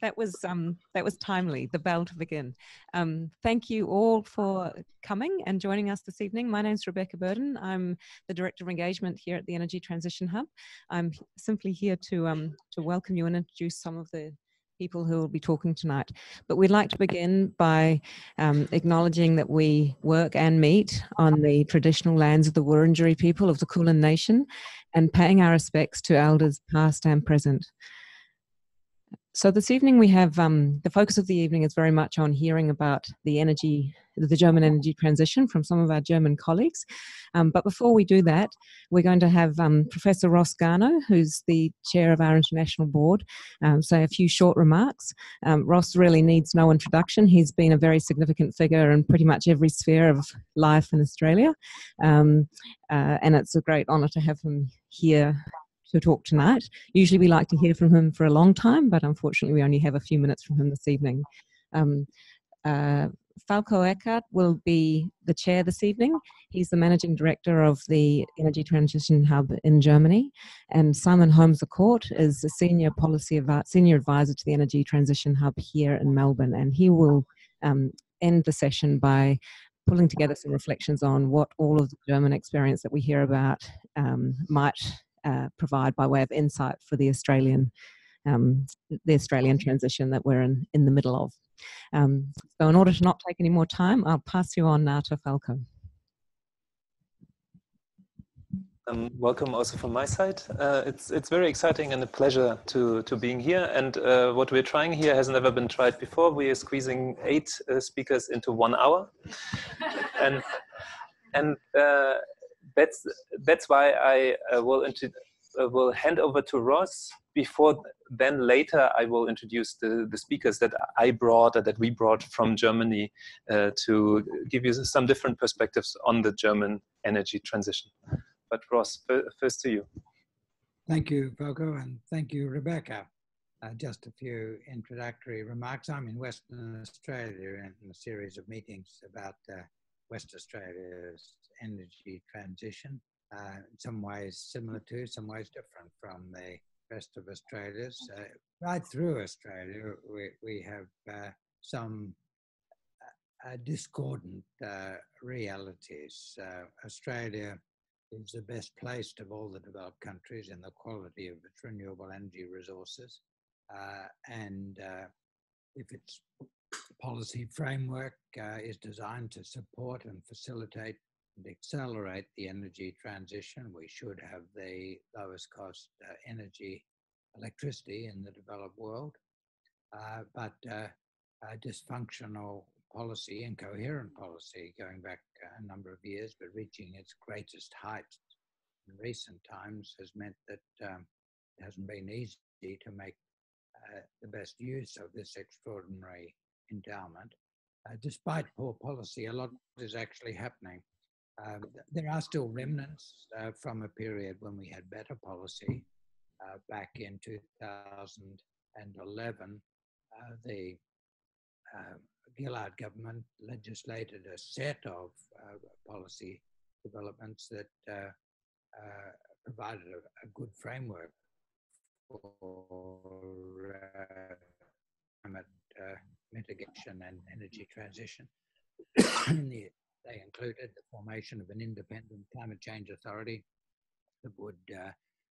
That was timely, the bell to begin. Thank you all for coming and joining us this evening. My name is Rebecca Burden. I'm the Director of Engagement here at the Energy Transition Hub. I'm simply here to welcome you and introduce some of the people who will be talking tonight. But we'd like to begin by acknowledging that we work and meet on the traditional lands of the Wurundjeri people of the Kulin Nation and paying our respects to elders past and present. So this evening we have, the focus of the evening is very much on hearing about the German energy transition from some of our German colleagues. But before we do that, we're going to have Professor Ross Garnaut, who's the chair of our international board, say a few short remarks. Ross really needs no introduction. He's been a very significant figure in pretty much every sphere of life in Australia. And it's a great honour to have him here to talk tonight. Usually we like to hear from him for a long time, but unfortunately we only have a few minutes from him this evening. Falko Ueckerdt will be the chair this evening. He's the managing director of the Energy Transition Hub in Germany, and Simon Holmes is a senior advisor to the Energy Transition Hub here in Melbourne, and he will end the session by pulling together some reflections on what all of the German experience that we hear about might provide by way of insight for the Australian transition that we're in the middle of. So in order to not take any more time, I'll pass you on now to Falko. Welcome also from my side. It's very exciting and a pleasure to being here. And what we're trying here has never been tried before. We are squeezing 8 speakers into 1 hour, and that's why I will hand over to Ross. Before then, later I will introduce the speakers that we brought from Germany to give you some different perspectives on the German energy transition. But Ross, first to you. Thank you, Falko, and thank you, Rebecca. Just a few introductory remarks. I'm in Western Australia in a series of meetings about West Australia's energy transition. In some ways similar to, some ways different from the rest of Australia's. Right through Australia, we have some discordant realities. Australia is the best placed of all the developed countries in the quality of its renewable energy resources. And if its policy framework is designed to support and facilitate and accelerate the energy transition, we should have the lowest cost electricity in the developed world. But dysfunctional policy, incoherent policy going back a number of years, but reaching its greatest heights in recent times, has meant that it hasn't been easy to make the best use of this extraordinary endowment. Despite poor policy, a lot is actually happening. There are still remnants from a period when we had better policy. Back in 2011, the Gils government legislated a set of policy developments that provided a good framework for climate mitigation and energy transition. They included the formation of an independent climate change authority that would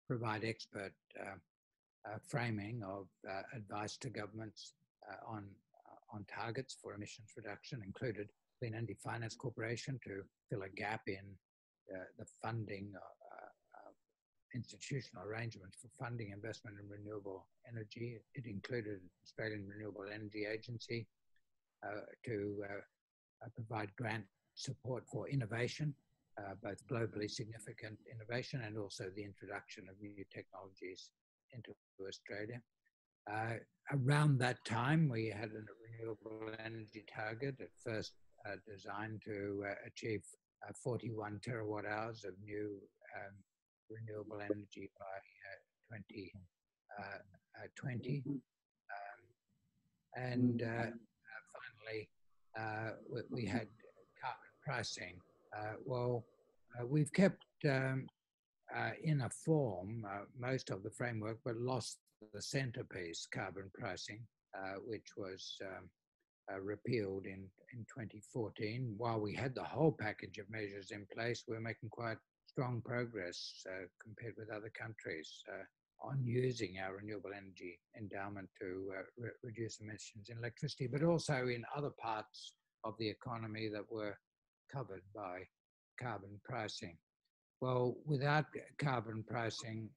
provide expert framing of advice to governments on targets for emissions reduction, included Clean Energy Finance Corporation to fill a gap in the funding institutional arrangements for funding investment in renewable energy. It included Australian Renewable Energy Agency to provide grant support for innovation, both globally significant innovation and also the introduction of new technologies into Australia. Around that time, we had a renewable energy target at first designed to achieve 41 terawatt hours of new renewable energy by 2020. And finally, we had carbon pricing. We've kept in a form most of the framework, but lost the centerpiece, carbon pricing. which was repealed in 2014. While we had the whole package of measures in place, we're making quite strong progress compared with other countries on using our renewable energy endowment to reduce emissions in electricity, but also in other parts of the economy that were covered by carbon pricing. Well, without carbon pricing,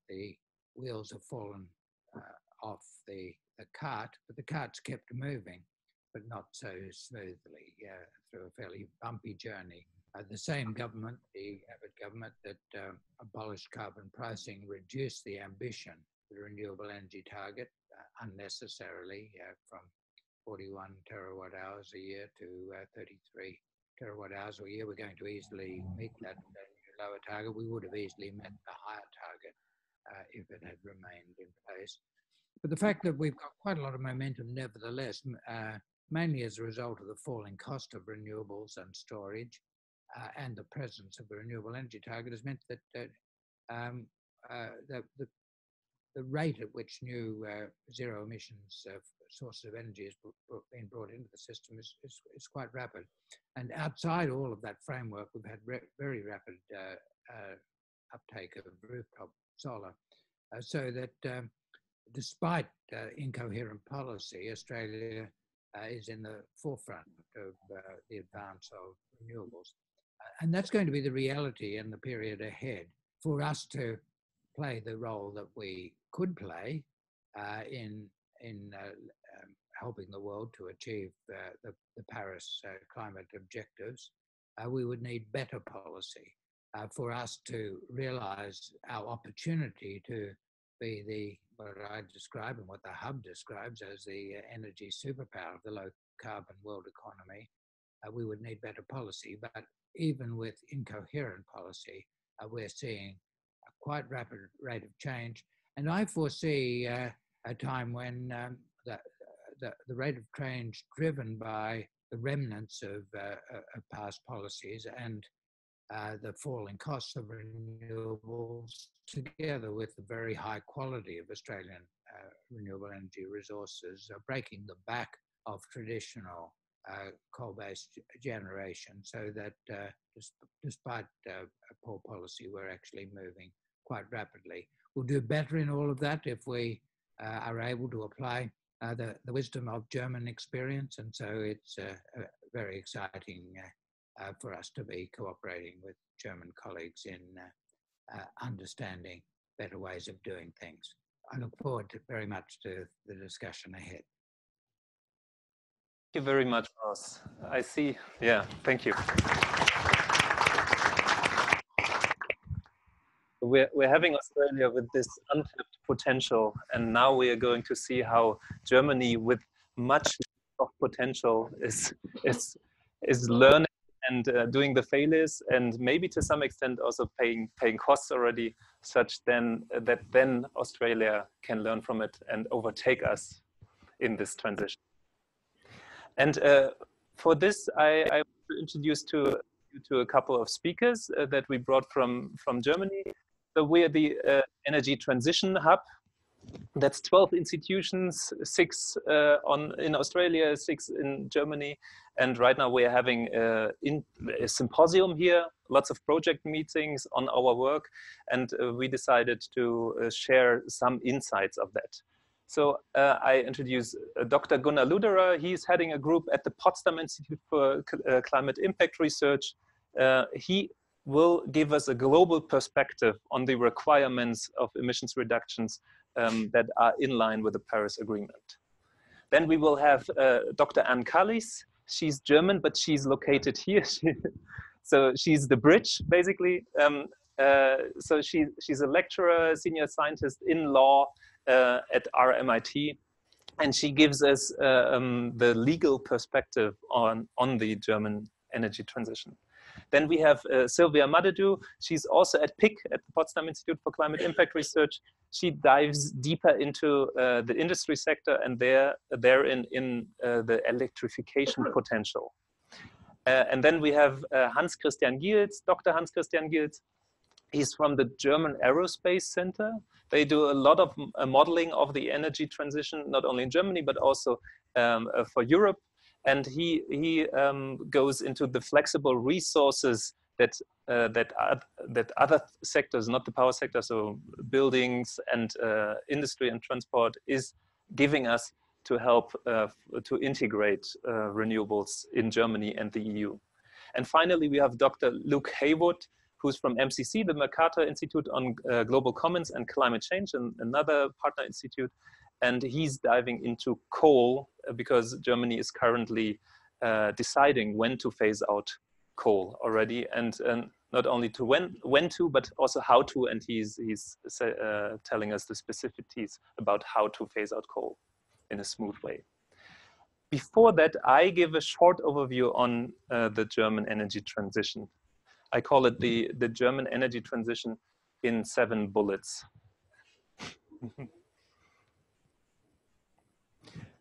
the wheels have fallen off the cart, but the cart's kept moving, but not so smoothly through a fairly bumpy journey. The same government, the Abbott government that abolished carbon pricing, reduced the ambition for the renewable energy target unnecessarily from 41 terawatt hours a year to 33 terawatt hours a year. We're going to easily meet that lower target. We would have easily met the higher target if it had remained in place. But the fact that we've got quite a lot of momentum nevertheless, mainly as a result of the falling cost of renewables and storage and the presence of the renewable energy target, has meant that the rate at which new zero emissions sources of energy is being brought into the system is quite rapid. And outside all of that framework, we've had very rapid uptake of rooftop solar, so that despite incoherent policy, Australia is in the forefront of the advance of renewables. And that's going to be the reality in the period ahead for us to play the role that we could play in helping the world to achieve the Paris climate objectives. We would need better policy for us to realize our opportunity to be what I describe and what the Hub describes as the energy superpower of the low carbon world economy. We would need better policy, but even with incoherent policy, we're seeing a quite rapid rate of change. And I foresee a time when the rate of change driven by the remnants of past policies and the falling costs of renewables, together with the very high quality of Australian renewable energy resources, breaking the back of traditional coal-based generation, so that despite poor policy, we're actually moving quite rapidly. We'll do better in all of that if we are able to apply the wisdom of German experience, and so it's very exciting for us to be cooperating with German colleagues in understanding better ways of doing things. I look forward very much to the discussion ahead. Thank you very much, Ross. I see. Yeah, thank you. We're having Australia with this untapped potential, and now we are going to see how Germany, with much of potential, is learning and doing the failures, and maybe to some extent also paying costs already, such that then Australia can learn from it and overtake us in this transition. And for this, I want to introduce you to a couple of speakers that we brought from Germany. So we are the Energy Transition Hub. That's 12 institutions, 6 in Australia, 6 in Germany. And right now we are having a symposium here, lots of project meetings on our work. And we decided to share some insights of that. So I introduce Dr. Gunnar Luderer. He's heading a group at the Potsdam Institute for Climate Impact Research. He will give us a global perspective on the requirements of emissions reductions that are in line with the Paris Agreement. Then we will have Dr. Kallies. She's German, but she's located here. So she's the bridge, basically. So she's a lecturer, senior scientist in law at RMIT, and she gives us the legal perspective on the German energy transition. Then we have Silvia Maddedu. She's also at PIC, at the Potsdam Institute for Climate Impact Research. She dives deeper into the industry sector and therein in the electrification potential. And then we have Hans Christian Gils, Dr. Hans Christian Gils. He's from the German Aerospace Center. They do a lot of modeling of the energy transition, not only in Germany, but also for Europe. And he goes into the flexible resources that other sectors, not the power sector, so buildings and industry and transport, is giving us to help to integrate renewables in Germany and the EU. And finally, we have Dr. Luke Haywood, who's from MCC, the Mercator Institute on Global Commons and Climate Change, and another partner institute. And he's diving into coal because Germany is currently deciding when to phase out coal already, and not only to when to, but also how to. And he's telling us the specificities about how to phase out coal in a smooth way. Before that, I give a short overview on the German energy transition. I call it the German energy transition in 7 bullets.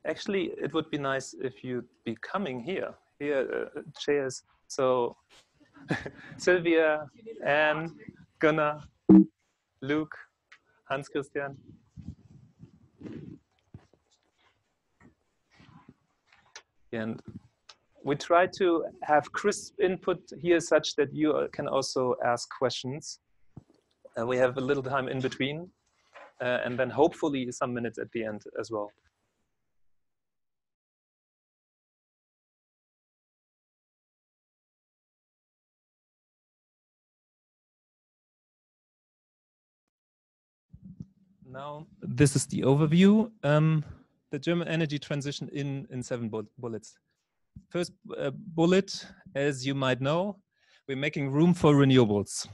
Actually, it would be nice if you'd be coming here. Here, chairs. So, Silvia, Anne, Gunnar, Luke, Hans Christian. And we try to have crisp input here such that you can also ask questions. We have a little time in between, and then hopefully some minutes at the end as well. Now, this is the overview. The German energy transition in 7 bullets. First bullet, as you might know, we're making room for renewables.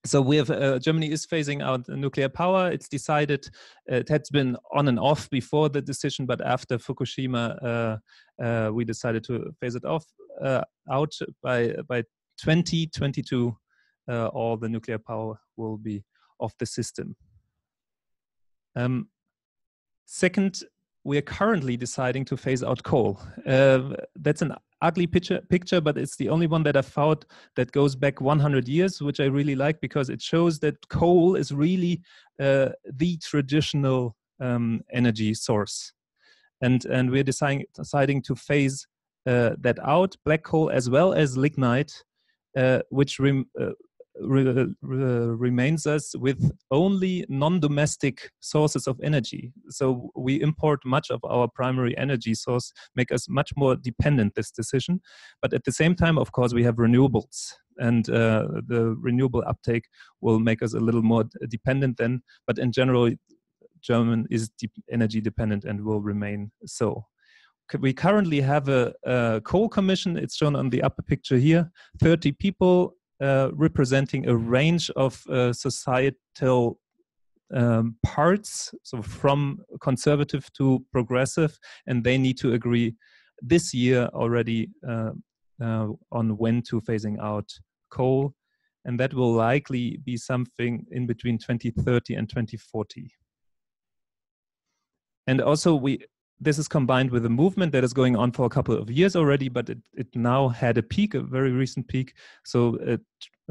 So we have Germany is phasing out nuclear power. It's decided, it had been on and off before the decision, but after Fukushima, we decided to phase it out by 2022. All the nuclear power will be off the system. Second, we are currently deciding to phase out coal. That's an ugly picture, but it's the only one that I found that goes back 100 years, which I really like because it shows that coal is really the traditional energy source. And we're deciding to phase that out, black coal as well as lignite, which remains us with only non-domestic sources of energy. So we import much of our primary energy source, make us much more dependent, this decision. But at the same time, of course, we have renewables. And the renewable uptake will make us a little more dependent then. But in general, Germany is energy dependent and will remain so. We currently have a coal commission. It's shown on the upper picture here, 30 people, representing a range of societal parts, so from conservative to progressive, and they need to agree this year already on when to phasing out coal, and that will likely be something in between 2030 and 2040. And also this is combined with a movement that is going on for a couple of years already, but it now had a peak, a very recent peak. So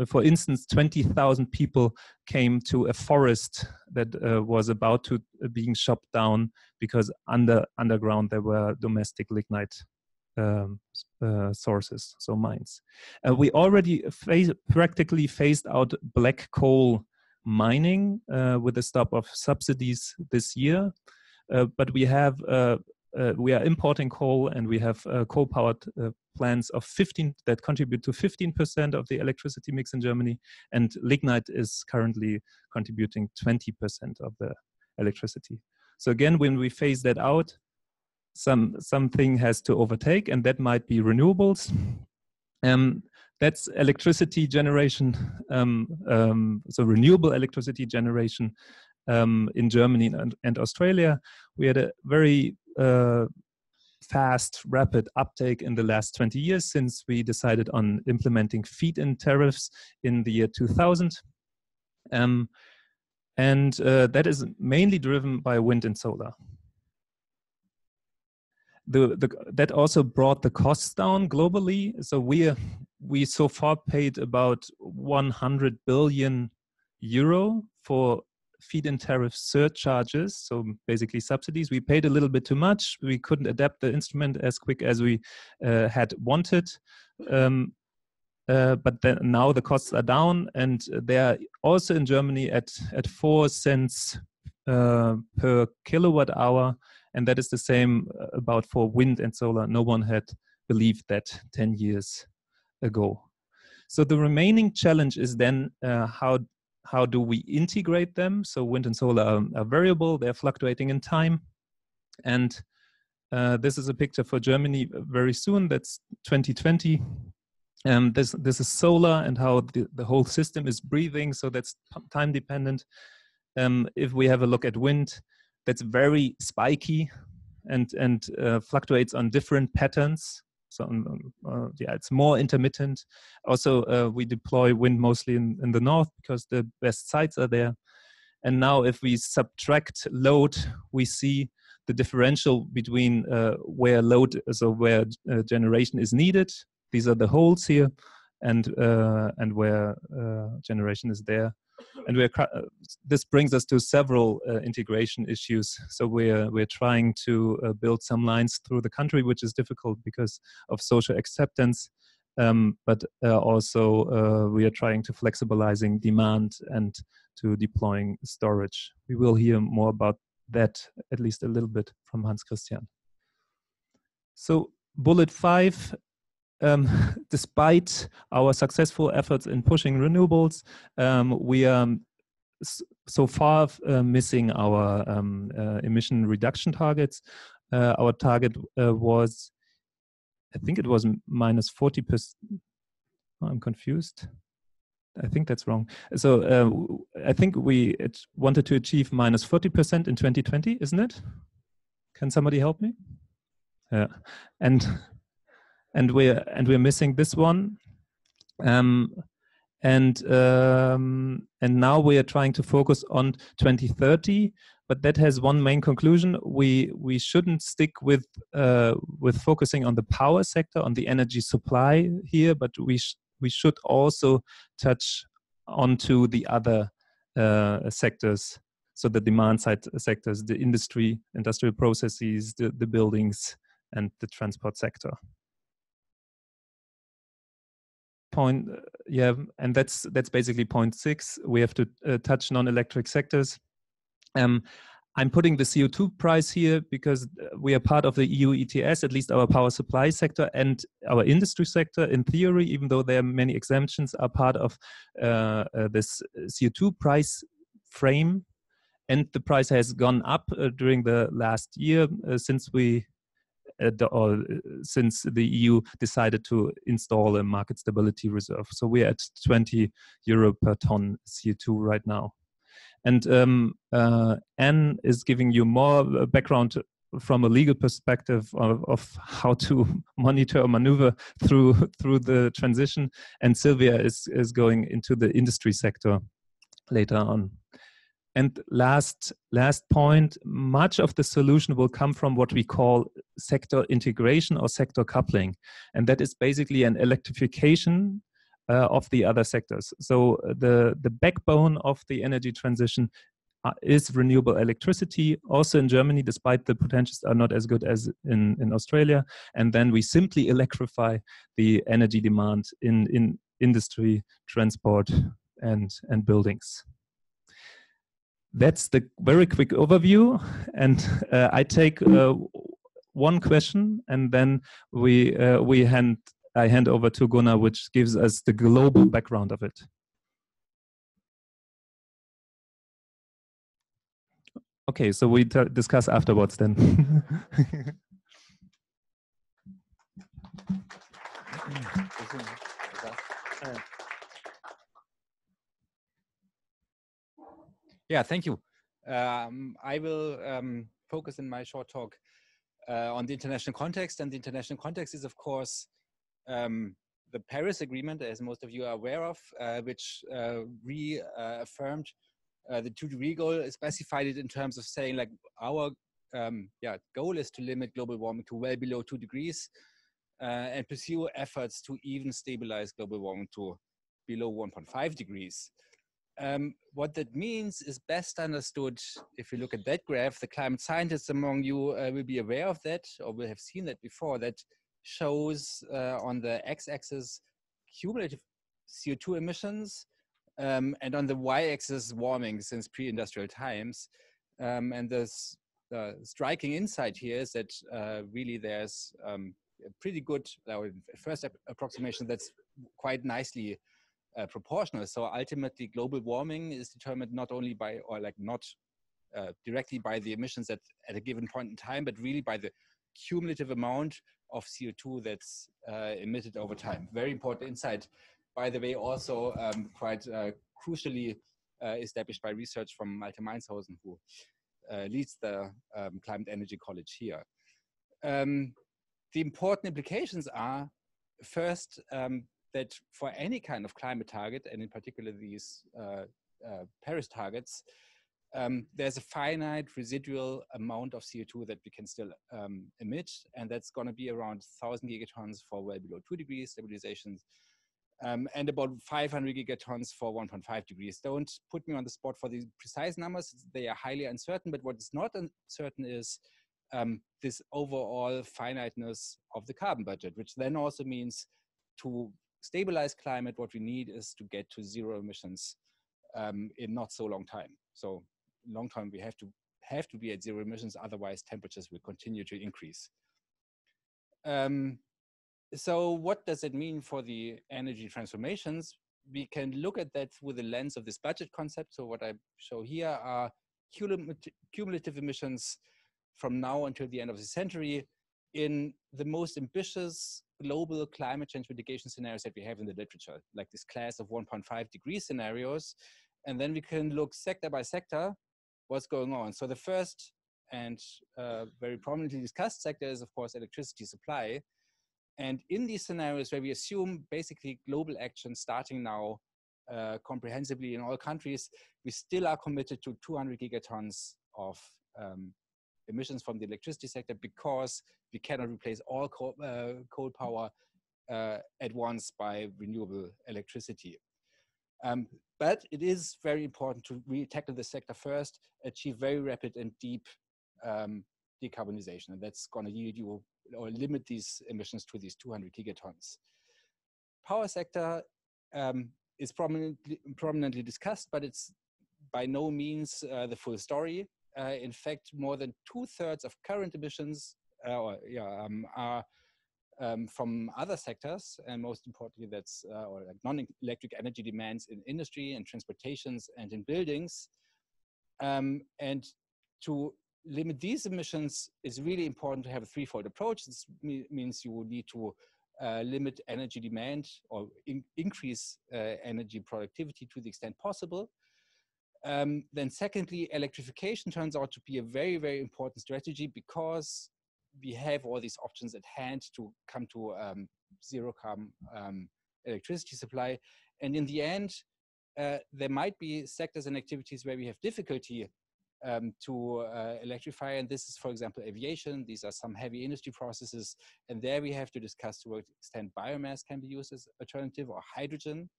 for instance, 20,000 people came to a forest that was about to being chopped down because underground there were domestic lignite sources, so mines. We already practically phased out black coal mining with the stop of subsidies this year. But we are importing coal, and we have coal-powered plants of 15 that contribute to 15% of the electricity mix in Germany, and lignite is currently contributing 20% of the electricity. So again, when we phase that out, something has to overtake, and that might be renewables. That's electricity generation, so renewable electricity generation. In Germany and Australia, we had a very fast, rapid uptake in the last 20 years since we decided on implementing feed-in tariffs in the year 2000. And that is mainly driven by wind and solar. that also brought the costs down globally. So we so far paid about 100 billion euro for feed-in tariff surcharges, so basically subsidies. We paid a little bit too much. We couldn't adapt the instrument as quick as we had wanted. But then now the costs are down, and they are also in Germany at 4 cents per kilowatt hour, and that is the same about for wind and solar. No one had believed that 10 years ago. So the remaining challenge is then how do we integrate them? So wind and solar are variable, they're fluctuating in time. And this is a picture for Germany very soon, that's 2020. This is solar and how the whole system is breathing, so that's time dependent. If we have a look at wind, that's very spiky and fluctuates on different patterns. So yeah, it's more intermittent. Also, we deploy wind mostly in the north because the best sites are there. And now if we subtract load, we see the differential between where load, so where generation is needed. These are the holes here, and where generation is there. And this brings us to several integration issues. So we're trying to build some lines through the country, which is difficult because of social acceptance. But also we are trying to flexibilizing demand and to deploying storage. We will hear more about that, at least a little bit, from Hans Christian. So bullet 5. Despite our successful efforts in pushing renewables, we are so far missing our emission reduction targets. Our target was, I think it was minus 40%. Oh, I'm confused. I think that's wrong. So I think we wanted to achieve minus 40% in 2020, isn't it? Can somebody help me? Yeah, and we're missing this one, and now we are trying to focus on 2030. But that has one main conclusion: we shouldn't stick with focusing on the power sector, on the energy supply here, but we should also touch onto the other sectors. So the demand side sectors, the industry, industrial processes, the buildings, and the transport sector. Point, yeah, and that's basically point 6. We have to touch non-electric sectors. I'm putting the CO2 price here because we are part of the EU ETS, at least our power supply sector and our industry sector, in theory, even though there are many exemptions, are part of this CO2 price frame. And the price has gone up during the last year since the EU decided to install a market stability reserve. So we're at 20 euro per ton CO2 right now. And Anne is giving you more background from a legal perspective of how to monitor or maneuver through the transition. And Silvia is going into the industry sector later on. And last point, much of the solution will come from what we call sector integration or sector coupling. And that is basically an electrification of the other sectors. So the backbone of the energy transition is renewable electricity, also in Germany, despite the potentials are not as good as in Australia. And then we simply electrify the energy demand in industry, transport, and buildings. That's the very quick overview, and I take one question, and then I hand over to Gunnar, which gives us the global background of it. Okay, so we discuss afterwards then. Yeah, thank you. I will focus in my short talk on the international context, and the international context is, of course, the Paris Agreement, as most of you are aware of, which reaffirmed the 2-degree goal, specified it in terms of saying, like, our goal is to limit global warming to well below 2 degrees and pursue efforts to even stabilize global warming to below 1.5 degrees. What that means is best understood if you look at that graph. The climate scientists among you will be aware of that, or will have seen that before. That shows on the x-axis cumulative CO2 emissions, and on the y-axis warming since pre-industrial times. And the striking insight here is that really there's a pretty good first approximation that's quite nicely proportional. So ultimately, global warming is determined not only by, or like not directly by the emissions at a given point in time, but really by the cumulative amount of CO2 that's emitted over time. Very important insight, by the way, also quite crucially established by research from Malte Meinshausen, who leads the Climate Energy College here. The important implications are, first, that for any kind of climate target, and in particular these Paris targets, there's a finite residual amount of CO2 that we can still emit, and that's going to be around 1,000 gigatons for well below 2 degrees stabilizations, and about 500 gigatons for 1.5 degrees. Don't put me on the spot for the precise numbers. They are highly uncertain, but what is not uncertain is this overall finiteness of the carbon budget, which then also means to stabilize climate, what we need is to get to zero emissions in not so long time. So long term, we have to be at zero emissions, otherwise temperatures will continue to increase. So what does it mean for the energy transformations? We can look at that through the lens of this budget concept. So what I show here are cumulative emissions from now until the end of the century in the most ambitious global climate change mitigation scenarios that we have in the literature, like this class of 1.5 degree scenarios. And then we can look sector by sector what's going on. So the first and very prominently discussed sector is, of course, electricity supply. And in these scenarios where we assume basically global action starting now comprehensively in all countries, we still are committed to 200 gigatons of emissions from the electricity sector, because we cannot replace all coal power at once by renewable electricity. But it is very important to really tackle the sector first, achieve very rapid and deep decarbonization, and that's going to yield you or limit these emissions to these 200 gigatons. Power sector is prominently discussed, but it's by no means the full story. In fact, more than 2/3 of current emissions are from other sectors, and most importantly, that's or like non-electric energy demands in industry and transportations and in buildings. And to limit these emissions is really important to have a threefold approach. This means you will need to limit energy demand or increase energy productivity to the extent possible. Then secondly, electrification turns out to be a very, very important strategy, because we have all these options at hand to come to zero carbon electricity supply. And in the end, there might be sectors and activities where we have difficulty to electrify. And this is, for example, aviation. These are some heavy industry processes. And there we have to discuss to what extent biomass can be used as alternative, or hydrogen,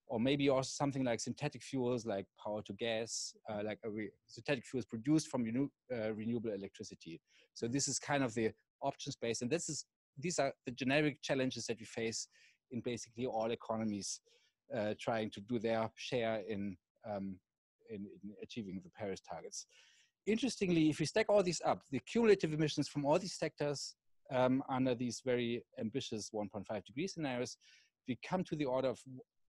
or maybe also something like synthetic fuels, like power to gas, synthetic fuels produced from renewable electricity. So this is kind of the option space. And these are the generic challenges that we face in basically all economies trying to do their share in achieving the Paris targets. Interestingly, if we stack all these up, the cumulative emissions from all these sectors under these very ambitious 1.5 degree scenarios, we come to the order of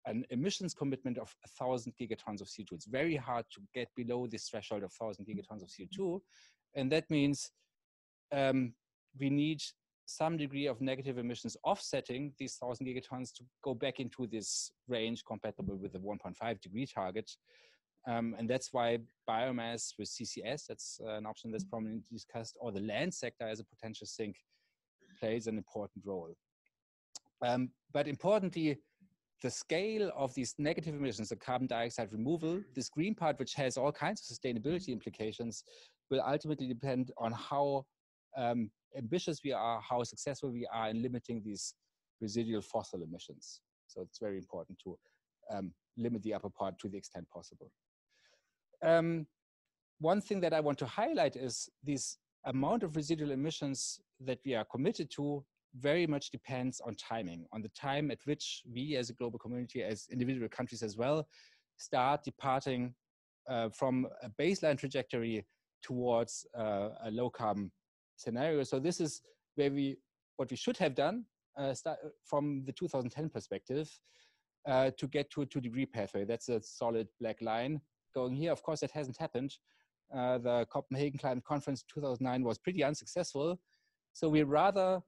an emissions commitment of 1,000 gigatons of CO2. It's very hard to get below this threshold of 1,000 gigatons of CO2. And that means we need some degree of negative emissions offsetting these 1,000 gigatons to go back into this range compatible with the 1.5 degree target. And that's why biomass with CCS, that's an option that's prominently discussed, or the land sector as a potential sink, plays an important role. But importantly, the scale of these negative emissions, the carbon dioxide removal, this green part, which has all kinds of sustainability implications, will ultimately depend on how ambitious we are, how successful we are in limiting these residual fossil emissions. So it's very important to limit the upper part to the extent possible. One thing that I want to highlight is this amount of residual emissions that we are committed to very much depends on timing, on the time at which we as a global community, as individual countries as well, start departing from a baseline trajectory towards a low carbon scenario. So this is where what we should have done start from the 2010 perspective to get to a 2-degree pathway. That's a solid black line going here. Of course, that hasn't happened. The Copenhagen Climate Conference 2009 was pretty unsuccessful. So we're rather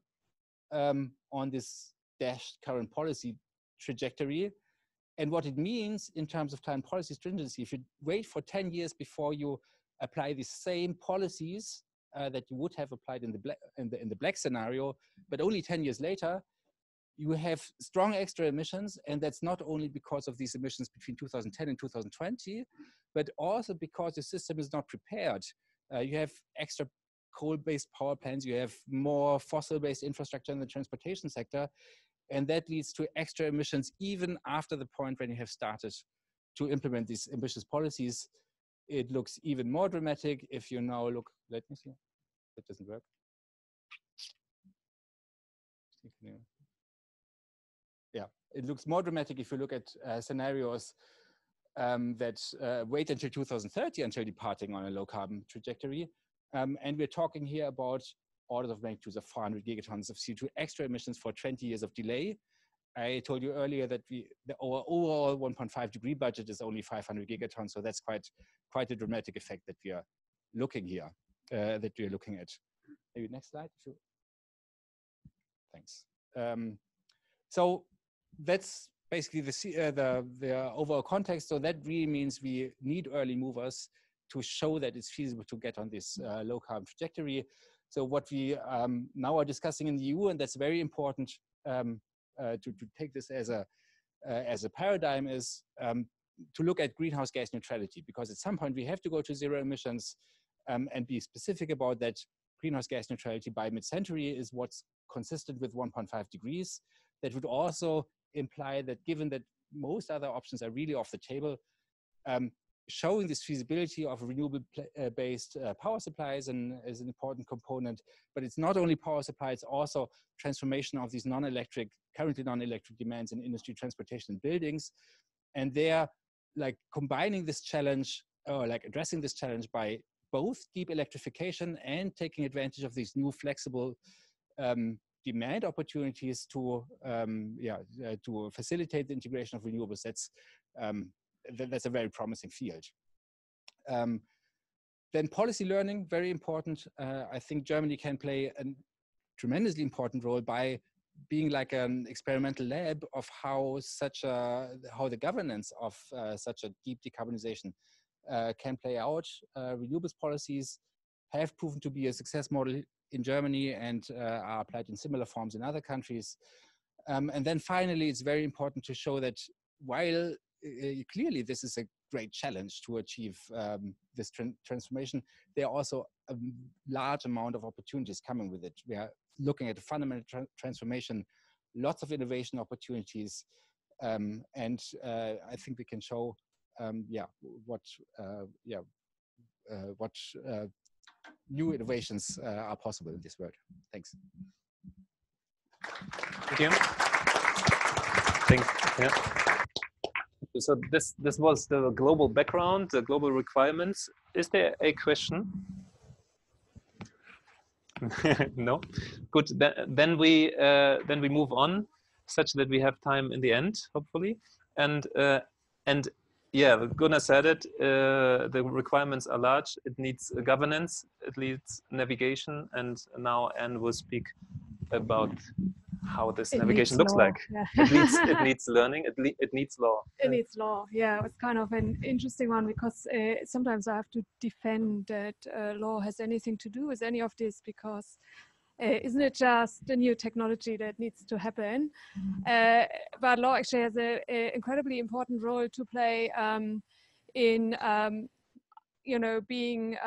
on this dashed current policy trajectory. And what it means in terms of climate policy stringency, if you wait for 10 years before you apply the same policies that you would have applied in the black scenario, but only 10 years later, you have strong extra emissions. And that's not only because of these emissions between 2010 and 2020, but also because the system is not prepared. You have extra coal-based power plants, you have more fossil-based infrastructure in the transportation sector, and that leads to extra emissions even after the point when you have started to implement these ambitious policies. It looks even more dramatic if you now look, let me see, that doesn't work. Yeah, it looks more dramatic if you look at scenarios that wait until 2030 until departing on a low carbon trajectory. And we're talking here about orders of magnitude of 400 gigatons of CO2 extra emissions for 20 years of delay. I told you earlier that our overall 1.5 degree budget is only 500 gigatons, so that's quite a dramatic effect that we are looking here, that we are looking at. Maybe next slide. Thanks. So that's basically the overall context. So that really means we need early movers to show that it's feasible to get on this low carbon trajectory. So what we now are discussing in the EU, and that's very important to take this as a paradigm, is to look at greenhouse gas neutrality, because at some point we have to go to zero emissions and be specific about that. Greenhouse gas neutrality by mid-century is what's consistent with 1.5 degrees. That would also imply that, given that most other options are really off the table, showing this feasibility of renewable-based power supplies is an important component. But it's not only power supply, it's also transformation of these currently non-electric demands in industry, transportation, and buildings. And they're like combining this challenge, or like addressing this challenge by both deep electrification and taking advantage of these new flexible demand opportunities to facilitate the integration of renewables. That's a very promising field. Then policy learning, very important. I think Germany can play a tremendously important role by being like an experimental lab of how the governance of such a deep decarbonization can play out. Renewables policies have proven to be a success model in Germany and are applied in similar forms in other countries. And then finally, it's very important to show that while clearly this is a great challenge to achieve this transformation, there are also a large amount of opportunities coming with it. We are looking at a fundamental transformation, lots of innovation opportunities, and I think we can show what new innovations are possible in this world. Thanks. Thank you. Thanks. Yeah. So this was the global background, the global requirements. Is there a question? No. Good. Then we move on, such that we have time in the end, hopefully. And yeah, Gunnar said it. The requirements are large. It needs governance. It needs navigation. And now Anne will speak about how this navigation looks like. Yeah. It needs learning. It needs law. It needs law. Yeah, it's kind of an interesting one, because sometimes I have to defend that law has anything to do with any of this, because isn't it just the new technology that needs to happen? But law actually has an incredibly important role to play in being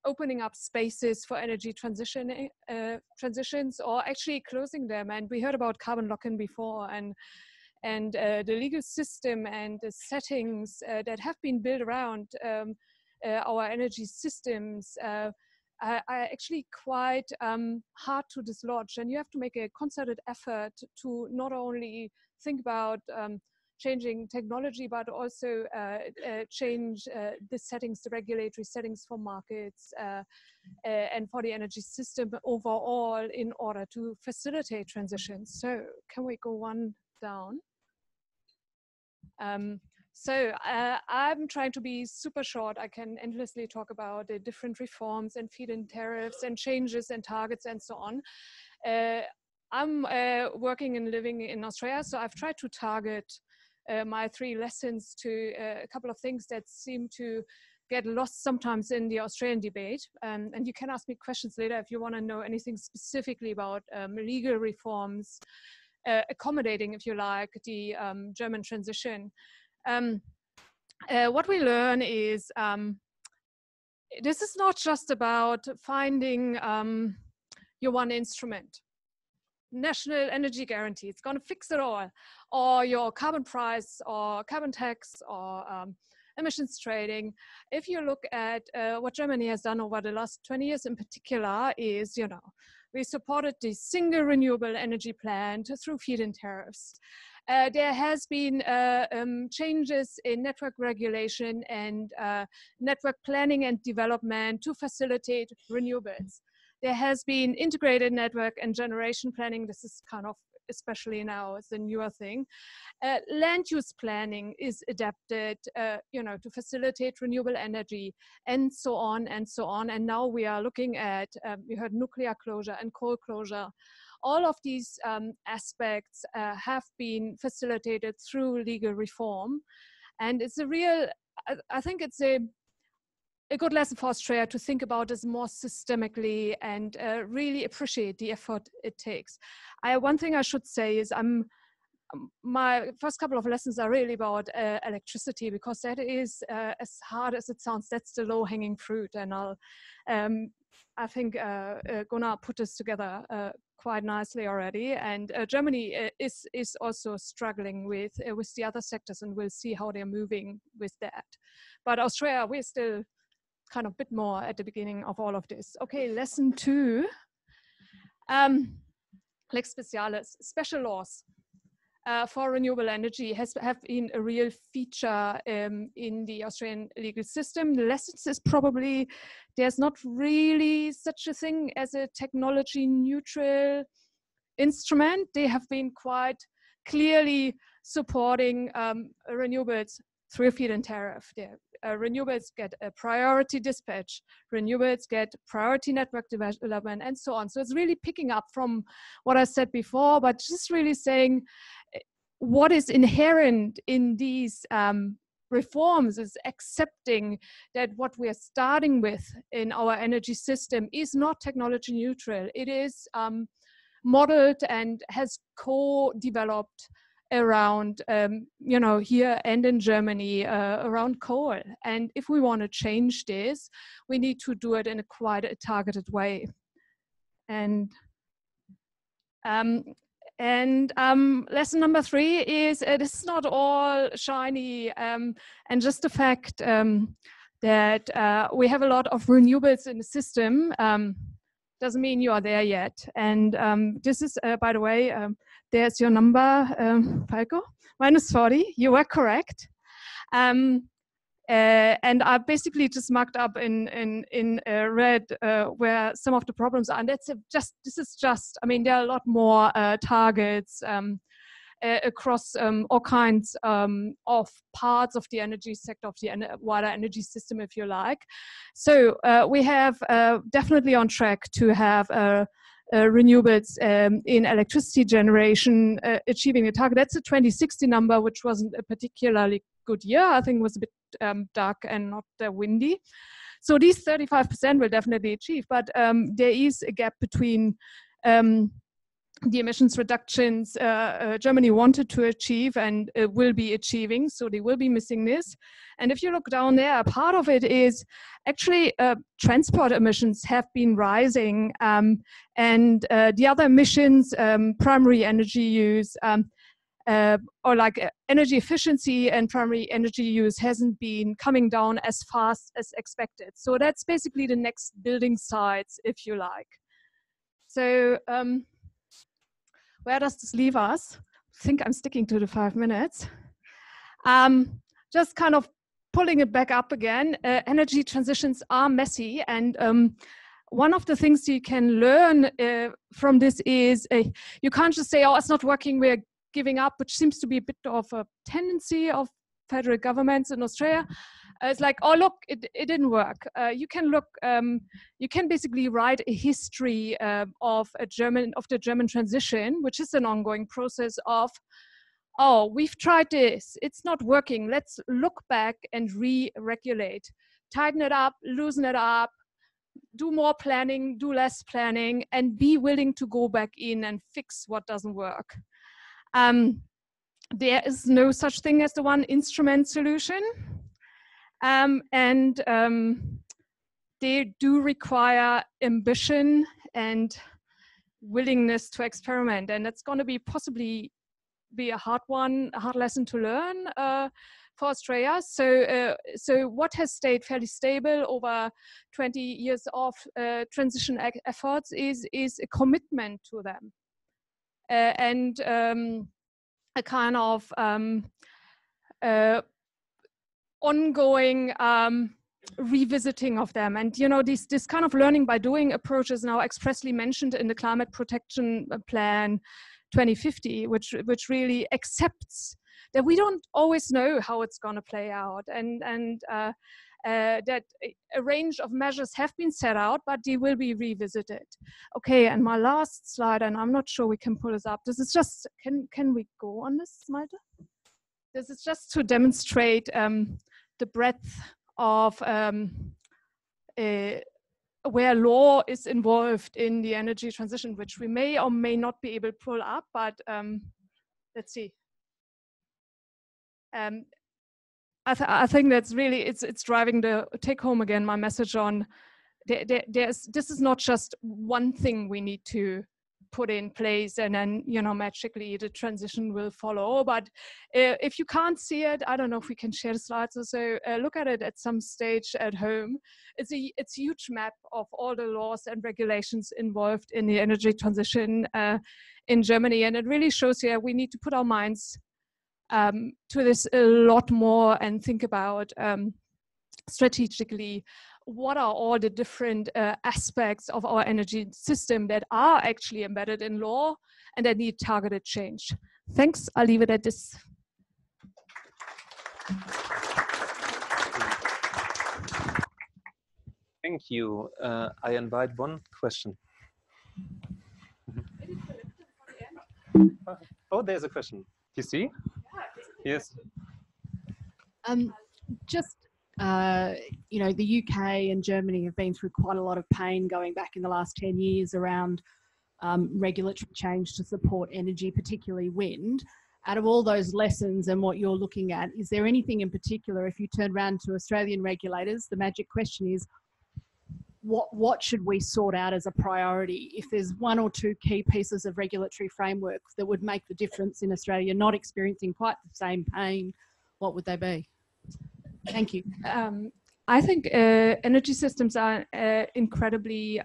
opening up spaces for energy transitions, or actually closing them. And we heard about carbon lock-in before, and the legal system and the settings that have been built around our energy systems are actually quite hard to dislodge. And you have to make a concerted effort to not only think about changing technology, but also change the settings, the regulatory settings for markets and for the energy system overall in order to facilitate transitions. So can we go one down? I'm trying to be super short. I can endlessly talk about the different reforms and feed-in tariffs and changes and targets and so on. I'm working and living in Australia, so I've tried to target my 3 lessons to a couple of things that seem to get lost sometimes in the Australian debate. And you can ask me questions later if you want to know anything specifically about legal reforms, accommodating, if you like, the German transition. What we learn is this is not just about finding your one instrument. National energy guarantee, it's going to fix it all, or your carbon price, or carbon tax, or emissions trading. If you look at what Germany has done over the last 20 years in particular is, you know, we supported the single renewable energy plan through feed-in tariffs. There has been changes in network regulation and network planning and development to facilitate renewables. There has been integrated network and generation planning. This is kind of, especially now, it's a newer thing. Land use planning is adapted, you know, to facilitate renewable energy, and so on and so on. And now we are looking at, we heard nuclear closure and coal closure. All of these aspects have been facilitated through legal reform. And it's a real, I think it's a good lesson for Australia to think about this more systemically and really appreciate the effort it takes. One thing I should say is my first couple of lessons are really about electricity, because that is, as hard as it sounds, that's the low-hanging fruit. And I think Gunnar put this together quite nicely already. And Germany is also struggling with the other sectors, and we'll see how they're moving with that. But Australia, we're still kind of a bit more at the beginning of all of this. Okay, lesson 2. Lex specialis, special laws for renewable energy have been a real feature in the Australian legal system. The lessons is probably there's not really such a thing as a technology neutral instrument. They have been quite clearly supporting renewables through a feed-in tariff. Renewables get a priority dispatch, renewables get priority network development, and so on. So it's really picking up from what I said before, but just really saying what is inherent in these reforms is accepting that what we are starting with in our energy system is not technology neutral. It is modeled and has co-developed around, you know, here and in Germany, around coal. And if we want to change this, we need to do it in a quite a targeted way. And lesson number 3 is this is not all shiny, and just the fact that we have a lot of renewables in the system doesn't mean you are there yet. And this is, by the way, there's your number, Falko, -40. You were correct. And I basically just marked up in red where some of the problems are. And this is just, I mean, there are a lot more targets across all kinds of parts of the energy sector, of the wider energy system, if you like. So we have definitely on track to have renewables in electricity generation achieving the target. That's a 2060 number, which wasn't a particularly good year. I think it was a bit dark and not windy. So these 35% will definitely achieve, but there is a gap between the emissions reductions Germany wanted to achieve and will be achieving. So they will be missing this. And if you look down there, part of it is actually transport emissions have been rising, and the other emissions, primary energy use, or like energy efficiency and primary energy use hasn't been coming down as fast as expected. So that's basically the next building sites, if you like. So where does this leave us? I think I'm sticking to the 5 minutes. Just kind of pulling it back up again, energy transitions are messy, and one of the things you can learn from this is you can't just say, oh, it's not working, we're giving up, which seems to be a bit of a tendency of federal governments in Australia. It's like, oh, look, it didn't work. You can look, you can basically write a history of the German transition, which is an ongoing process of, oh, we've tried this, it's not working. Let's look back and re-regulate, tighten it up, loosen it up, do more planning, do less planning, and be willing to go back in and fix what doesn't work. There is no such thing as the one instrument solution. They do require ambition and willingness to experiment, and that's going to be possibly be a hard lesson to learn for Australia. So what has stayed fairly stable over 20 years of transition efforts is a commitment to them, and a kind of ongoing revisiting of them. And you know, this kind of learning by doing approach is now expressly mentioned in the Climate Protection Plan 2050, which really accepts that we don't always know how it's going to play out, and that a range of measures have been set out, but they will be revisited. Okay, and my last slide, and I'm not sure we can pull this up. This is just, can we go on this, Malte? This is just to demonstrate the breadth of where law is involved in the energy transition, which we may or may not be able to pull up, but let's see. I think that's really, it's driving the take home again, my message on this is not just one thing we need to put in place and then, you know, magically the transition will follow. But if you can't see it, I don't know if we can share the slides also, look at it at some stage at home. It's a huge map of all the laws and regulations involved in the energy transition in Germany. And it really shows here we need to put our minds to this a lot more and think about strategically what are all the different aspects of our energy system that are actually embedded in law and that need targeted change. Thanks, I'll leave it at this. Thank you. I invite one question. Oh, there's a question. You see? Yes. You know, the UK and Germany have been through quite a lot of pain going back in the last 10 years around regulatory change to support energy, particularly wind. Out of all those lessons and what you're looking at, is there anything in particular, if you turn around to Australian regulators, the magic question is, what should we sort out as a priority? If there's one or two key pieces of regulatory framework that would make the difference in Australia not experiencing quite the same pain, what would they be? Thank you. I think energy systems are incredibly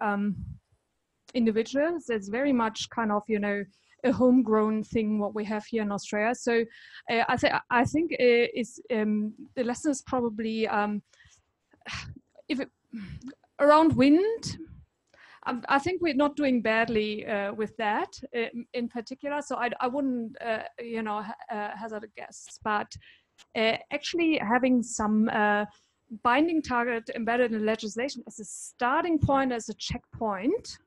individual. It's very much kind of, you know, a homegrown thing what we have here in Australia. So I think the lesson is probably around wind. I think we're not doing badly with that in particular. So I wouldn't you know, hazard a guess, but actually having some binding target embedded in legislation as a starting point, as a checkpoint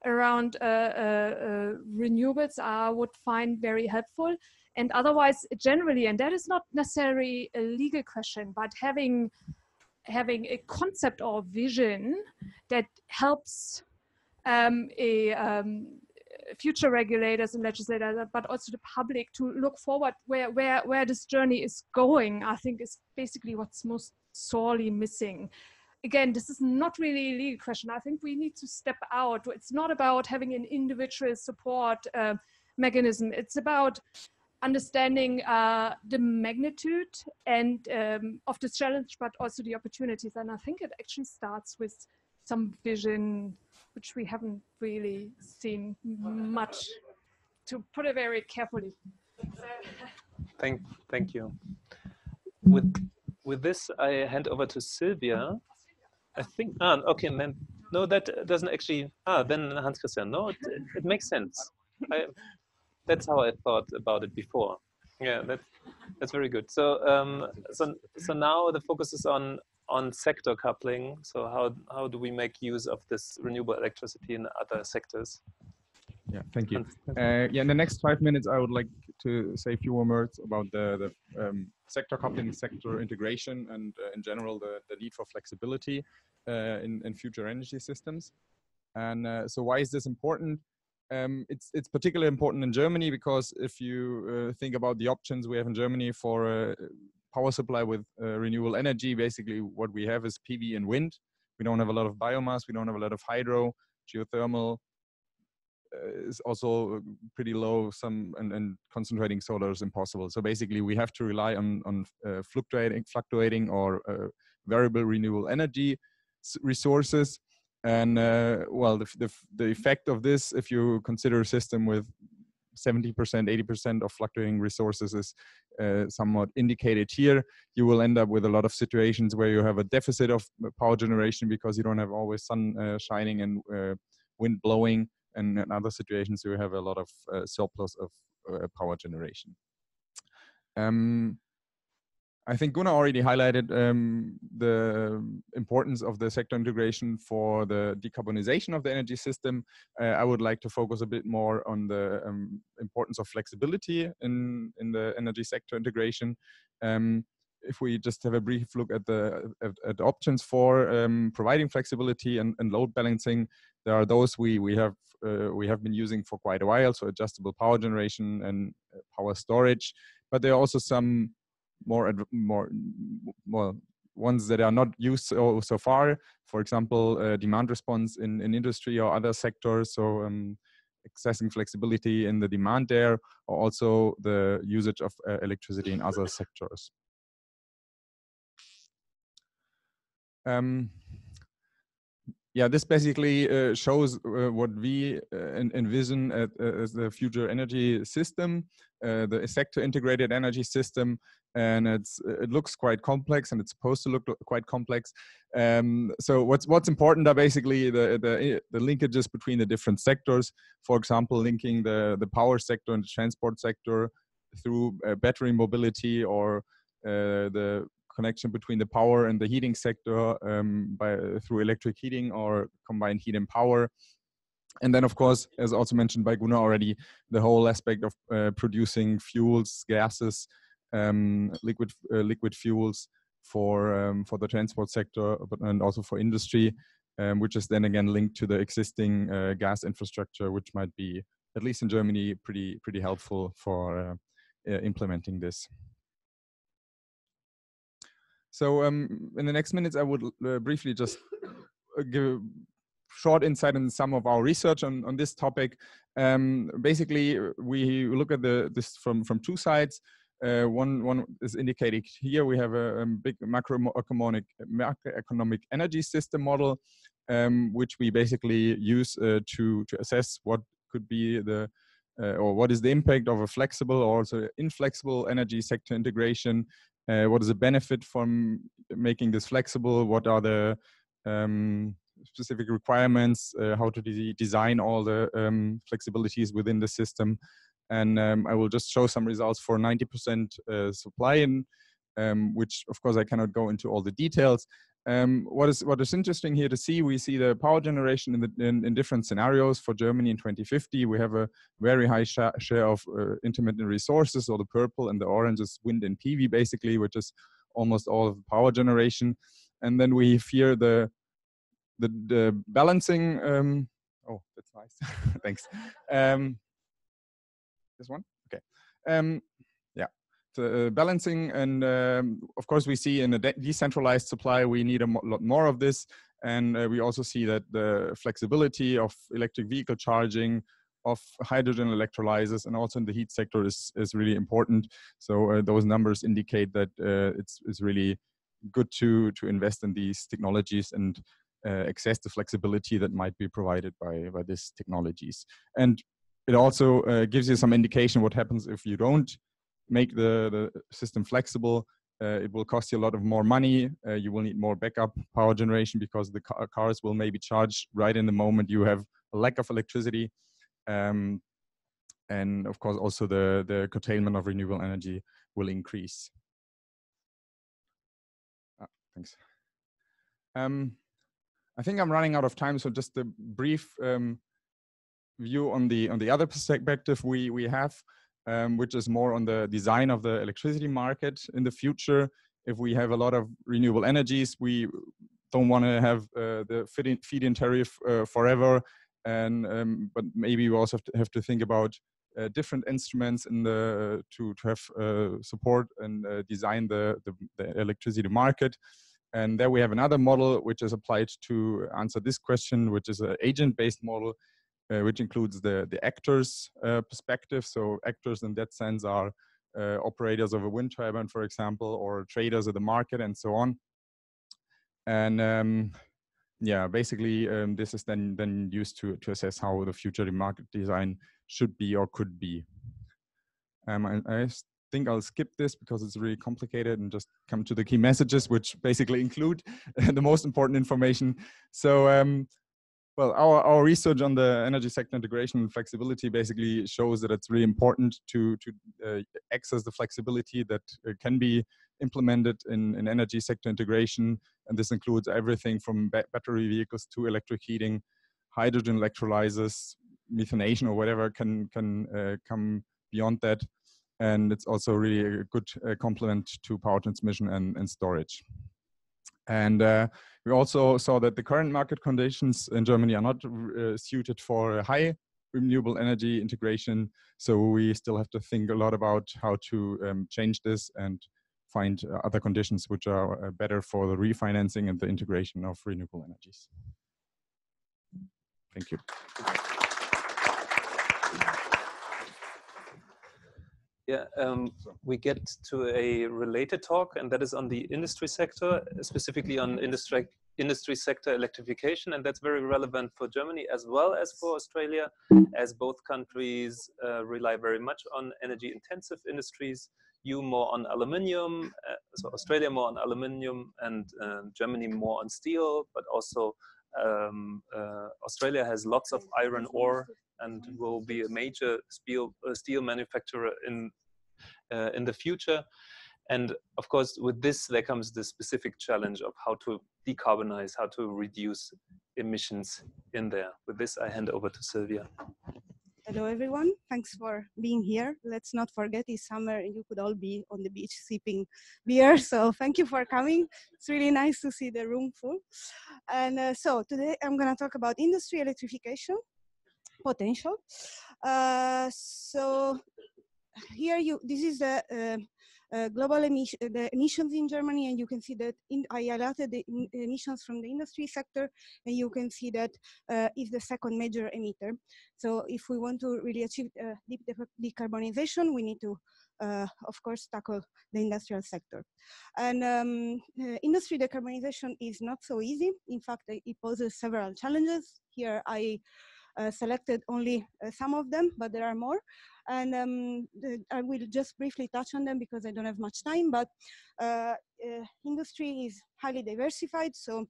around renewables, I would find very helpful. And otherwise, generally, and that is not necessarily a legal question, but having a concept or vision that helps future regulators and legislators, but also the public, to look forward where this journey is going, I think is basically what's most sorely missing. Again, this is not really a legal question. I think we need to step out. It's not about having an individual support mechanism. It's about understanding the magnitude and of this challenge, but also the opportunities. And I think it actually starts with some vision, which we haven't really seen much, to put it very carefully. Thank you. With this, I hand over to Silvia. I think, okay, and then, no, that doesn't actually, then Hans Christian. No, it makes sense. That's how I thought about it before. Yeah, that's very good. So, so now the focus is on sector coupling. So how do we make use of this renewable electricity in other sectors? Yeah, thank you. Yeah, in the next 5 minutes, I would like to say a few more words about the sector coupling, sector integration, and in general, the need for flexibility in future energy systems. And so why is this important? It's particularly important in Germany because if you think about the options we have in Germany for power supply with renewable energy, basically what we have is PV and wind. We don't have a lot of biomass, we don't have a lot of hydro, geothermal is also pretty low, and concentrating solar is impossible. So basically we have to rely on fluctuating or variable renewable energy resources. And well, the effect of this, if you consider a system with 70%, 80% of fluctuating resources, is somewhat indicated here. You will end up with a lot of situations where you have a deficit of power generation because you don't have always sun shining and wind blowing, and in other situations you have a lot of surplus of power generation. I think Gunnar already highlighted the importance of the sector integration for the decarbonization of the energy system. I would like to focus a bit more on the importance of flexibility in the energy sector integration. If we just have a brief look at the options for providing flexibility and load balancing, there are those we have been using for quite a while, so adjustable power generation and power storage. But there are also some more ones that are not used so far. For example, demand response in industry or other sectors. So accessing flexibility in the demand there, or also the usage of electricity in other sectors. Yeah, this basically shows what we envision as the future energy system, the sector integrated energy system, and it looks quite complex, and it's supposed to look quite complex. So what's important are basically the linkages between the different sectors. For example, linking the power sector and the transport sector through battery mobility, or the connection between the power and the heating sector through electric heating or combined heat and power. And then, of course, as also mentioned by Gunnar already, the whole aspect of producing fuels, gases, liquid fuels for the transport sector, and also for industry, which is then again linked to the existing gas infrastructure, which might be, at least in Germany, pretty helpful for implementing this. So in the next minutes, I would briefly just give a short insight in some of our research on this topic. Basically, we look at this from two sides. One is indicated here. We have a big macroeconomic energy system model, which we basically use to assess what could be or what is the impact of a flexible or also inflexible energy sector integration. What is the benefit from making this flexible? What are the specific requirements? How to design all the flexibilities within the system? And I will just show some results for 90% supply, which of course I cannot go into all the details. What is interesting here to see, we see the power generation in different scenarios. For Germany in 2050, we have a very high share of intermittent resources, or the purple, and the orange is wind and PV basically, which is almost all of the power generation. And then we fear the balancing. Oh, that's nice. slides. Thanks. This one? Okay. Yeah. So, balancing, and of course we see in a decentralized supply we need a lot more of this, and we also see that the flexibility of electric vehicle charging, of hydrogen electrolyzers, and also in the heat sector is really important. So those numbers indicate that it's really good to invest in these technologies and access the flexibility that might be provided by these technologies. And it also gives you some indication what happens if you don't make the system flexible. It will cost you a lot of more money. You will need more backup power generation because the cars will maybe charge right in the moment you have a lack of electricity. And of course also the curtailment of renewable energy will increase. Thanks. I think I'm running out of time, so just a brief view on the other perspective we have, which is more on the design of the electricity market in the future. If we have a lot of renewable energies, we don't want to have the feed-in tariff forever, and but maybe we also have to think about different instruments in the to have support and design the electricity market. And there we have another model which is applied to answer this question, which is an agent-based model, which includes the actors perspective. So actors in that sense are operators of a wind turbine, for example, or traders of the market and so on. And yeah, basically this is then used to assess how the future market design should be or could be. I think I'll skip this because it's really complicated and just come to the key messages, which basically include the most important information. So well, our research on the energy sector integration and flexibility basically shows that it's really important to access the flexibility that can be implemented in energy sector integration. And this includes everything from battery vehicles to electric heating, hydrogen electrolyzers, methanation or whatever can come beyond that. And it's also really a good complement to power transmission and storage. And we also saw that the current market conditions in Germany are not suited for high renewable energy integration. So we still have to think a lot about how to change this and find other conditions which are better for the refinancing and the integration of renewable energies. Thank you. Yeah, we get to a related talk, and that is on the industry sector, specifically on industry sector electrification, and that's very relevant for Germany as well as for Australia, as both countries rely very much on energy-intensive industries. You more on aluminium, so Australia more on aluminium, and Germany more on steel, but also Australia has lots of iron ore and will be a major steel manufacturer in the future. And of course, with this, there comes the specific challenge of how to decarbonize, how to reduce emissions in there. With this, I hand over to Silvia. Hello, everyone. Thanks for being here. Let's not forget it's summer and you could all be on the beach sipping beer. So thank you for coming. It's really nice to see the room full. And so today I'm going to talk about industry electrification potential. So here this is the global emissions in Germany, and you can see that I highlighted the emissions from the industry sector, and you can see that is the second major emitter. So if we want to really achieve deep decarbonization, we need to, of course, tackle the industrial sector. And industry decarbonization is not so easy. In fact, it poses several challenges. Here I selected only some of them, but there are more. And I will just briefly touch on them because I don't have much time, but industry is highly diversified. So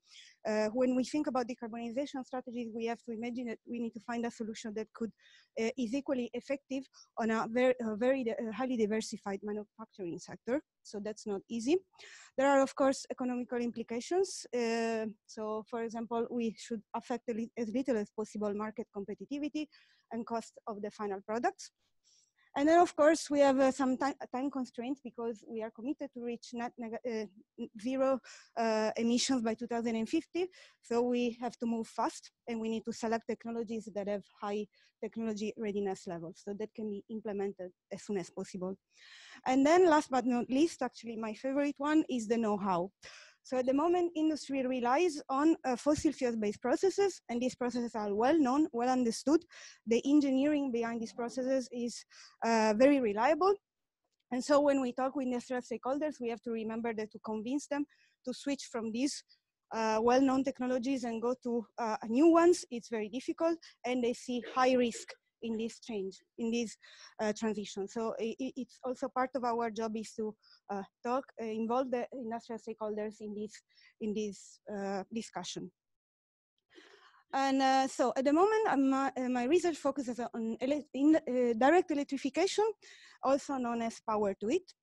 when we think about decarbonization strategies, we have to imagine that we need to find a solution that could is equally effective on a very highly diversified manufacturing sector. So that's not easy. There are, of course, economical implications. So for example, we should affect as little as possible market competitivity and cost of the final products. And then, of course, we have some time constraints because we are committed to reach net zero emissions by 2050. So we have to move fast, and we need to select technologies that have high technology readiness levels so that can be implemented as soon as possible. And then last but not least, actually my favorite one is the know-how. So at the moment, industry relies on fossil fuel-based processes, and these processes are well known, well understood. The engineering behind these processes is very reliable. And so when we talk with industrial stakeholders, we have to remember that to convince them to switch from these well-known technologies and go to new ones, it's very difficult, and they see high risk in this change, in this transition. So it's also part of our job is to involve the industrial stakeholders in this discussion. And so at the moment, my research focuses on direct electrification, also known as power to it.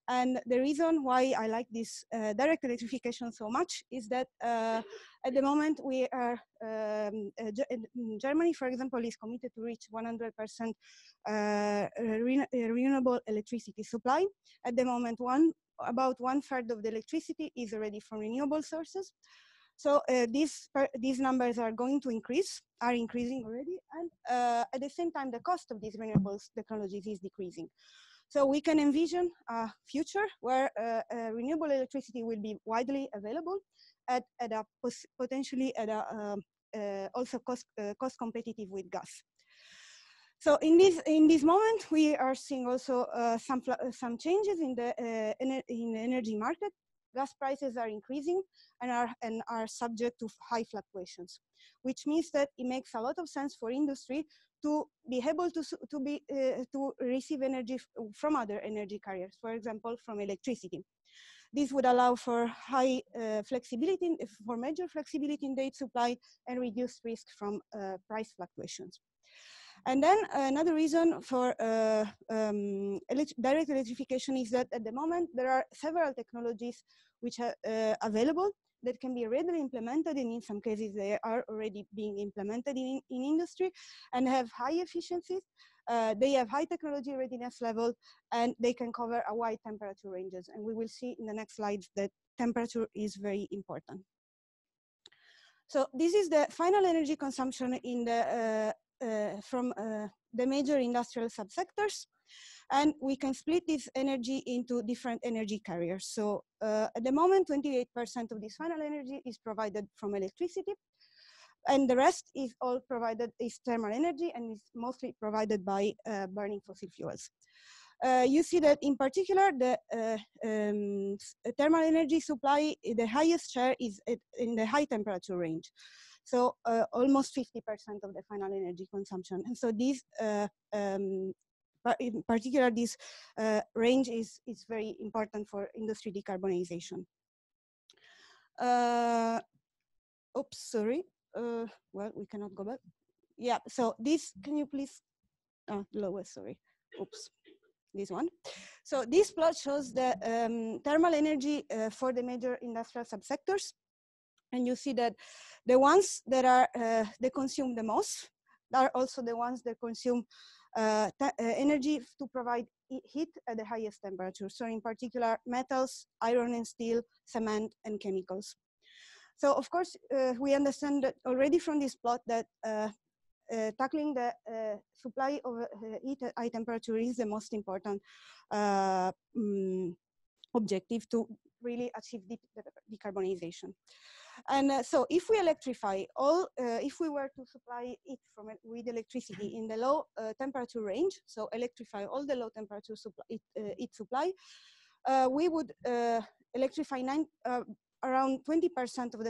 And the reason why I like this direct electrification so much is that at the moment we are, Germany, for example, is committed to reach 100% renewable electricity supply. At the moment, about 1/3 of the electricity is already from renewable sources. So these numbers are going to increase, are increasing already, and at the same time, the cost of these renewables technologies is decreasing. So we can envision a future where renewable electricity will be widely available at a potentially at a also cost competitive with gas. So in this moment, we are seeing also some changes in the energy market. Gas prices are increasing and are subject to high fluctuations, which means that it makes a lot of sense for industry to be able to receive energy from other energy carriers, for example, from electricity. This would allow for high flexibility, for major flexibility in data supply and reduce risk from price fluctuations. And then another reason for direct electrification is that at the moment there are several technologies which are available that can be readily implemented, and in some cases they are already being implemented in industry and have high efficiencies. They have high technology readiness level, and they can cover a wide temperature ranges. And we will see in the next slides that temperature is very important. So this is the final energy consumption in the from the major industrial subsectors. And we can split this energy into different energy carriers. So at the moment, 28% of this final energy is provided from electricity. And the rest is all provided is thermal energy, and is mostly provided by burning fossil fuels. You see that in particular, the thermal energy supply, the highest share is in the high temperature range. So almost 50% of the final energy consumption. And so these, in particular, this range is very important for industry decarbonization. Oops, sorry. Well, we cannot go back. Yeah, so this, can you please, lower, sorry. Oops, this one. So this plot shows the thermal energy for the major industrial subsectors. And you see that the ones that are, they consume the most are also the ones that consume energy to provide heat at the highest temperature. So in particular, metals, iron and steel, cement, and chemicals. So of course, we understand that already from this plot that tackling the supply of heat at high temperature is the most important objective to really achieve decarbonization. And so if we electrify all, if we were to supply it with electricity in the low temperature range, so electrify all the low temperature supply, we would electrify around 20% of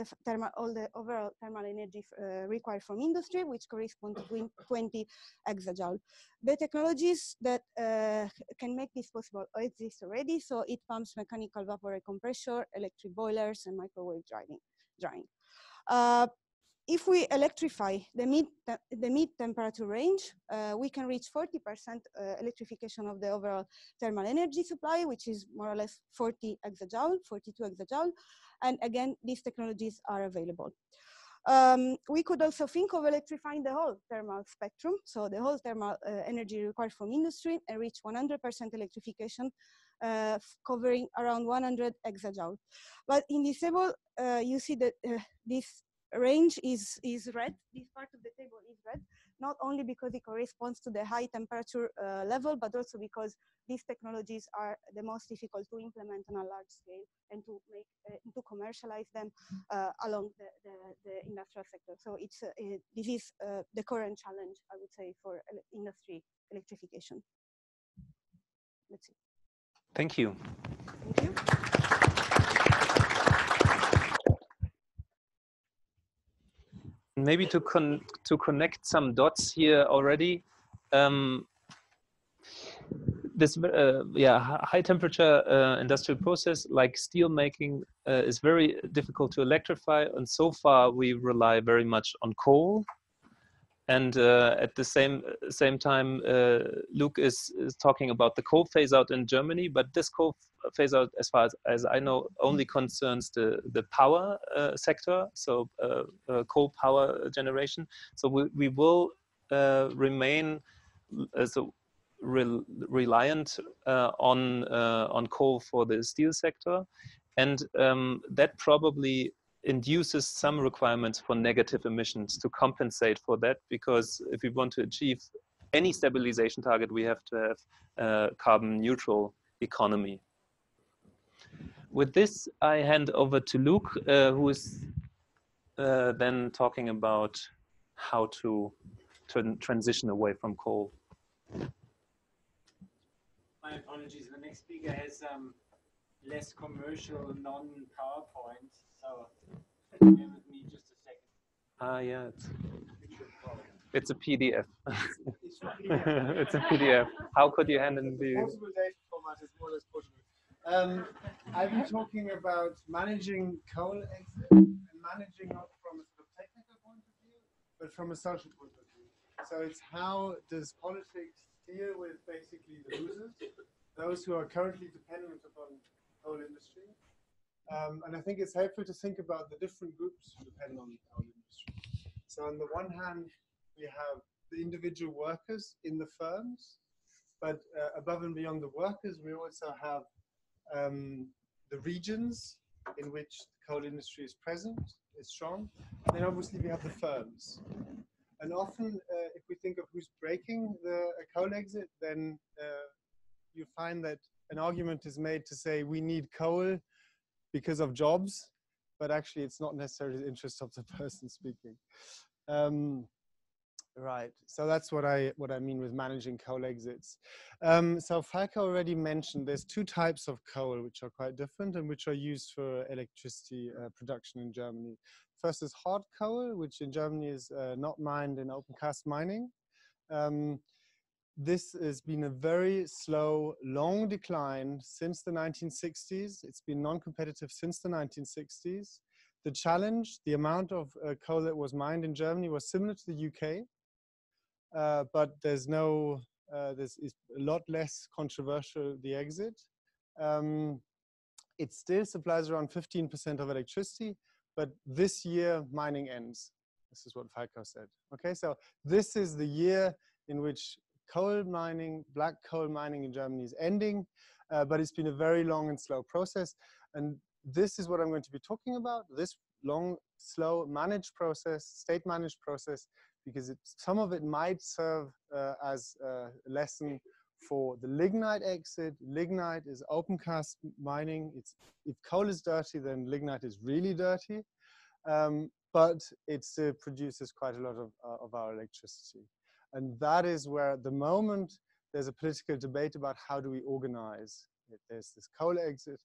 all the overall thermal energy required from industry, which correspond to 20 exajoule. The technologies that can make this possible exist already, so heat pumps, mechanical vapor compressor, electric boilers, and microwave drying. If we electrify the mid temperature range, we can reach 40% electrification of the overall thermal energy supply, which is more or less 40 exajoule, 42 exajoule. And again, these technologies are available. We could also think of electrifying the whole thermal spectrum, so the whole thermal energy required from industry, and reach 100% electrification, covering around 100 exajoule. But in this table, you see that this range is red. This part of the table is red, not only because it corresponds to the high temperature level, but also because these technologies are the most difficult to implement on a large scale and to make to commercialize them along the industrial sector. So it's this is the current challenge, I would say, for industry electrification. Let's see. Thank you. Thank you. Maybe to connect some dots here already. This high temperature industrial process like steel making is very difficult to electrify, and so far we rely very much on coal. And at the same time, Luke is talking about the coal phase out in Germany, but this coal phase out, as far as I know, only concerns the power sector, so coal power generation. So we will remain reliant on coal for the steel sector, and that probably induces some requirements for negative emissions to compensate for that, because if we want to achieve any stabilization target, we have to have a carbon neutral economy. With this, I hand over to Luke, who is then talking about how to transition away from coal. My apologies, the next speaker has less commercial, non-PowerPoint, so bear with me just a second. Yeah, it's a PDF. It's a PDF. How could you hand in the possible data format is more or less possible. I've been talking about managing coal exit and managing not from a sort of technical point of view, but from a social point of view. So it's how does politics deal with basically the losers, those who are currently dependent upon coal industry. And I think it's helpful to think about the different groups who depend on the coal industry. So on the one hand, we have the individual workers in the firms, but above and beyond the workers, we also have the regions in which the coal industry is present, is strong. And then obviously we have the firms. And often, if we think of who's breaking the coal exit, then you find that an argument is made to say we need coal because of jobs, but actually it's not necessarily the interest of the person speaking. Right, so that's what I mean with managing coal exits. So Falko already mentioned there's two types of coal which are quite different and which are used for electricity production in Germany. First is hard coal, which in Germany is not mined in open cast mining. This has been a very slow, long decline since the 1960s. It's been non-competitive since the 1960s. The challenge, the amount of coal that was mined in Germany was similar to the UK, but there's a lot less controversial, the exit. It still supplies around 15% of electricity, but this year mining ends. This is what Falko said. Okay, so this is the year in which coal mining, black coal mining in Germany is ending, but it's been a very long and slow process. And this is what I'm going to be talking about, this long, slow managed process, state managed process, because some of it might serve as a lesson for the lignite exit. Lignite is open cast mining. If coal is dirty, then lignite is really dirty, but it produces quite a lot of our electricity. And that is where at the moment there's a political debate about how do we organize it. There's this coal exit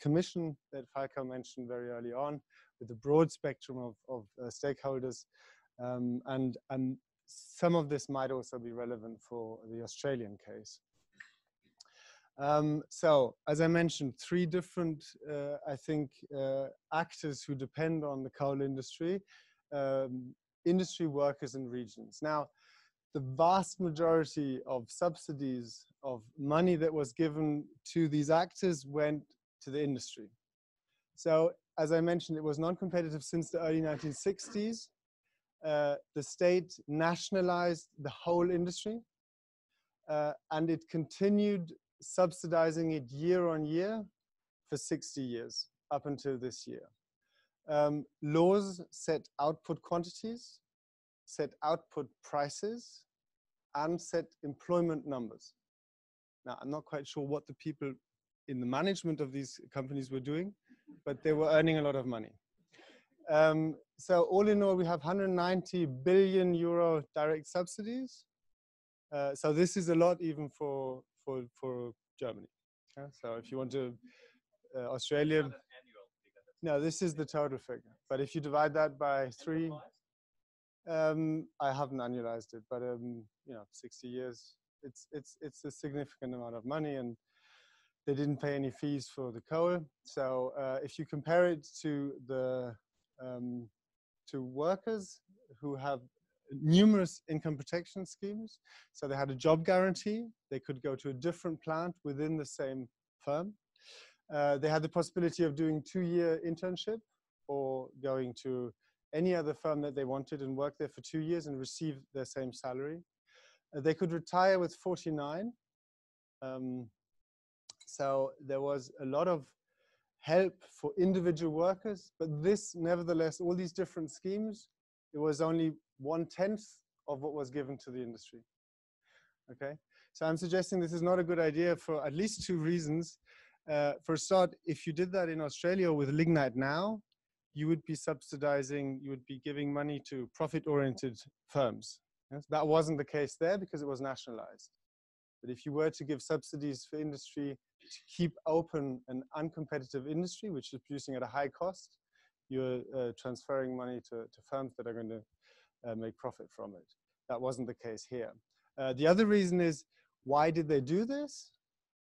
commission that Falko mentioned very early on with a broad spectrum of stakeholders. And some of this might also be relevant for the Australian case. So, as I mentioned, three different, I think, actors who depend on the coal industry, industry workers and regions. Now, the vast majority of subsidies of money that was given to these actors went to the industry. So as I mentioned, it was non-competitive since the early 1960s. The state nationalized the whole industry, and it continued subsidizing it year on year for 60 years, up until this year. Laws set output quantities, set output prices, and set employment numbers. Now, I'm not quite sure what the people in the management of these companies were doing, but they were earning a lot of money. So all in all, we have 190 billion euro direct subsidies. So this is a lot even for Germany. So if you want to, Australia, no, this is the total figure. But if you divide that by 3, I haven't annualized it, but you know, 60 years, it's a significant amount of money, and they didn't pay any fees for the coal. So if you compare it to the to workers who have numerous income protection schemes, so they had a job guarantee, they could go to a different plant within the same firm. They had the possibility of doing 2-year internship or going to any other firm that they wanted and work there for 2 years and receive their same salary. They could retire with 49. So there was a lot of help for individual workers, but this, nevertheless, all these different schemes, it was only 1/10 of what was given to the industry. Okay, so I'm suggesting this is not a good idea for at least 2 reasons. For a start, if you did that in Australia with lignite now, you would be subsidizing, you would be giving money to profit-oriented firms. Yes? That wasn't the case there because it was nationalized. But if you were to give subsidies for industry to keep open an uncompetitive industry, which is producing at a high cost, you're transferring money to firms that are going to make profit from it. That wasn't the case here. The other reason is, why did they do this?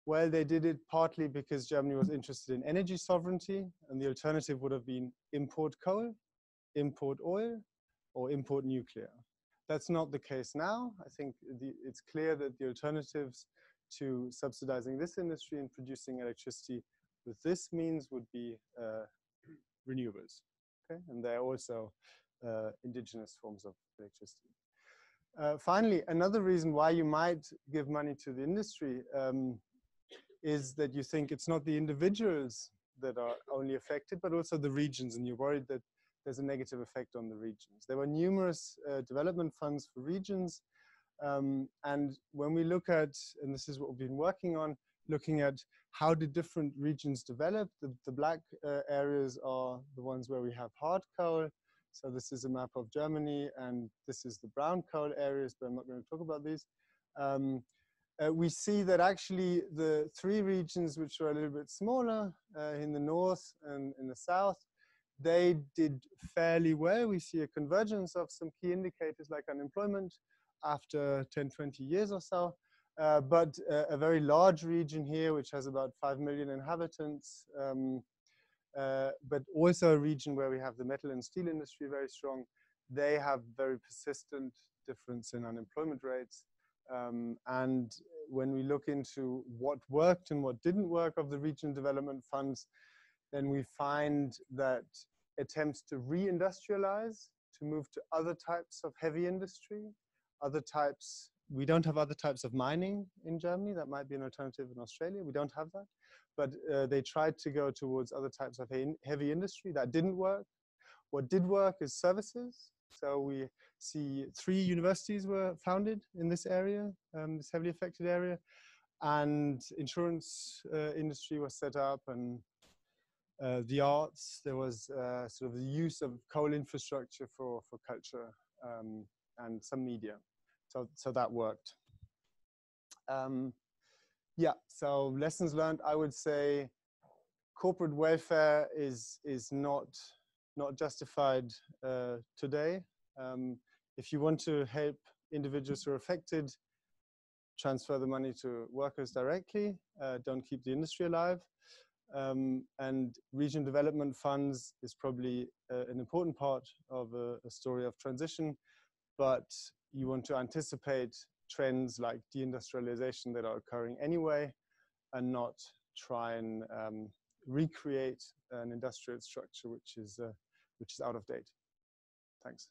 Well, they did it partly because Germany was interested in energy sovereignty, and the alternative would have been import coal, import oil, or import nuclear. That's not the case now. I think it's clear that the alternatives to subsidizing this industry and producing electricity with this means would be renewables. Okay? And they're also indigenous forms of electricity. Finally, another reason why you might give money to the industry is that you think it's not the individuals that are only affected, but also the regions, and you're worried that there's a negative effect on the regions. There were numerous development funds for regions, and when we look at, and this is what we've been working on, looking at how did different regions develop, the black areas are the ones where we have hard coal. So this is a map of Germany, and this is the brown coal areas, but I'm not going to talk about these. We see that actually the 3 regions which are a little bit smaller in the north and in the south, they did fairly well. We see a convergence of some key indicators like unemployment after 10, 20 years or so. But a very large region here, which has about 5 million inhabitants, but also a region where we have the metal and steel industry very strong, they have very persistent difference in unemployment rates. And when we look into what worked and what didn't work of the region development funds, then we find that attempts to reindustrialize, to move to other types of heavy industry, other types, we don't have other types of mining in Germany. That might be an alternative in Australia. We don't have that. But they tried to go towards other types of heavy industry. That didn't work. What did work is services. So we see 3 universities were founded in this area, this heavily affected area, and insurance industry was set up, and the arts, there was sort of the use of coal infrastructure for culture and some media. So that worked. Yeah, so lessons learned, I would say corporate welfare is not justified today. If you want to help individuals who are affected, transfer the money to workers directly, don't keep the industry alive. And region development funds is probably an important part of a story of transition, but you want to anticipate trends like deindustrialization that are occurring anyway, and not try and recreate an industrial structure which is out of date. Thanks.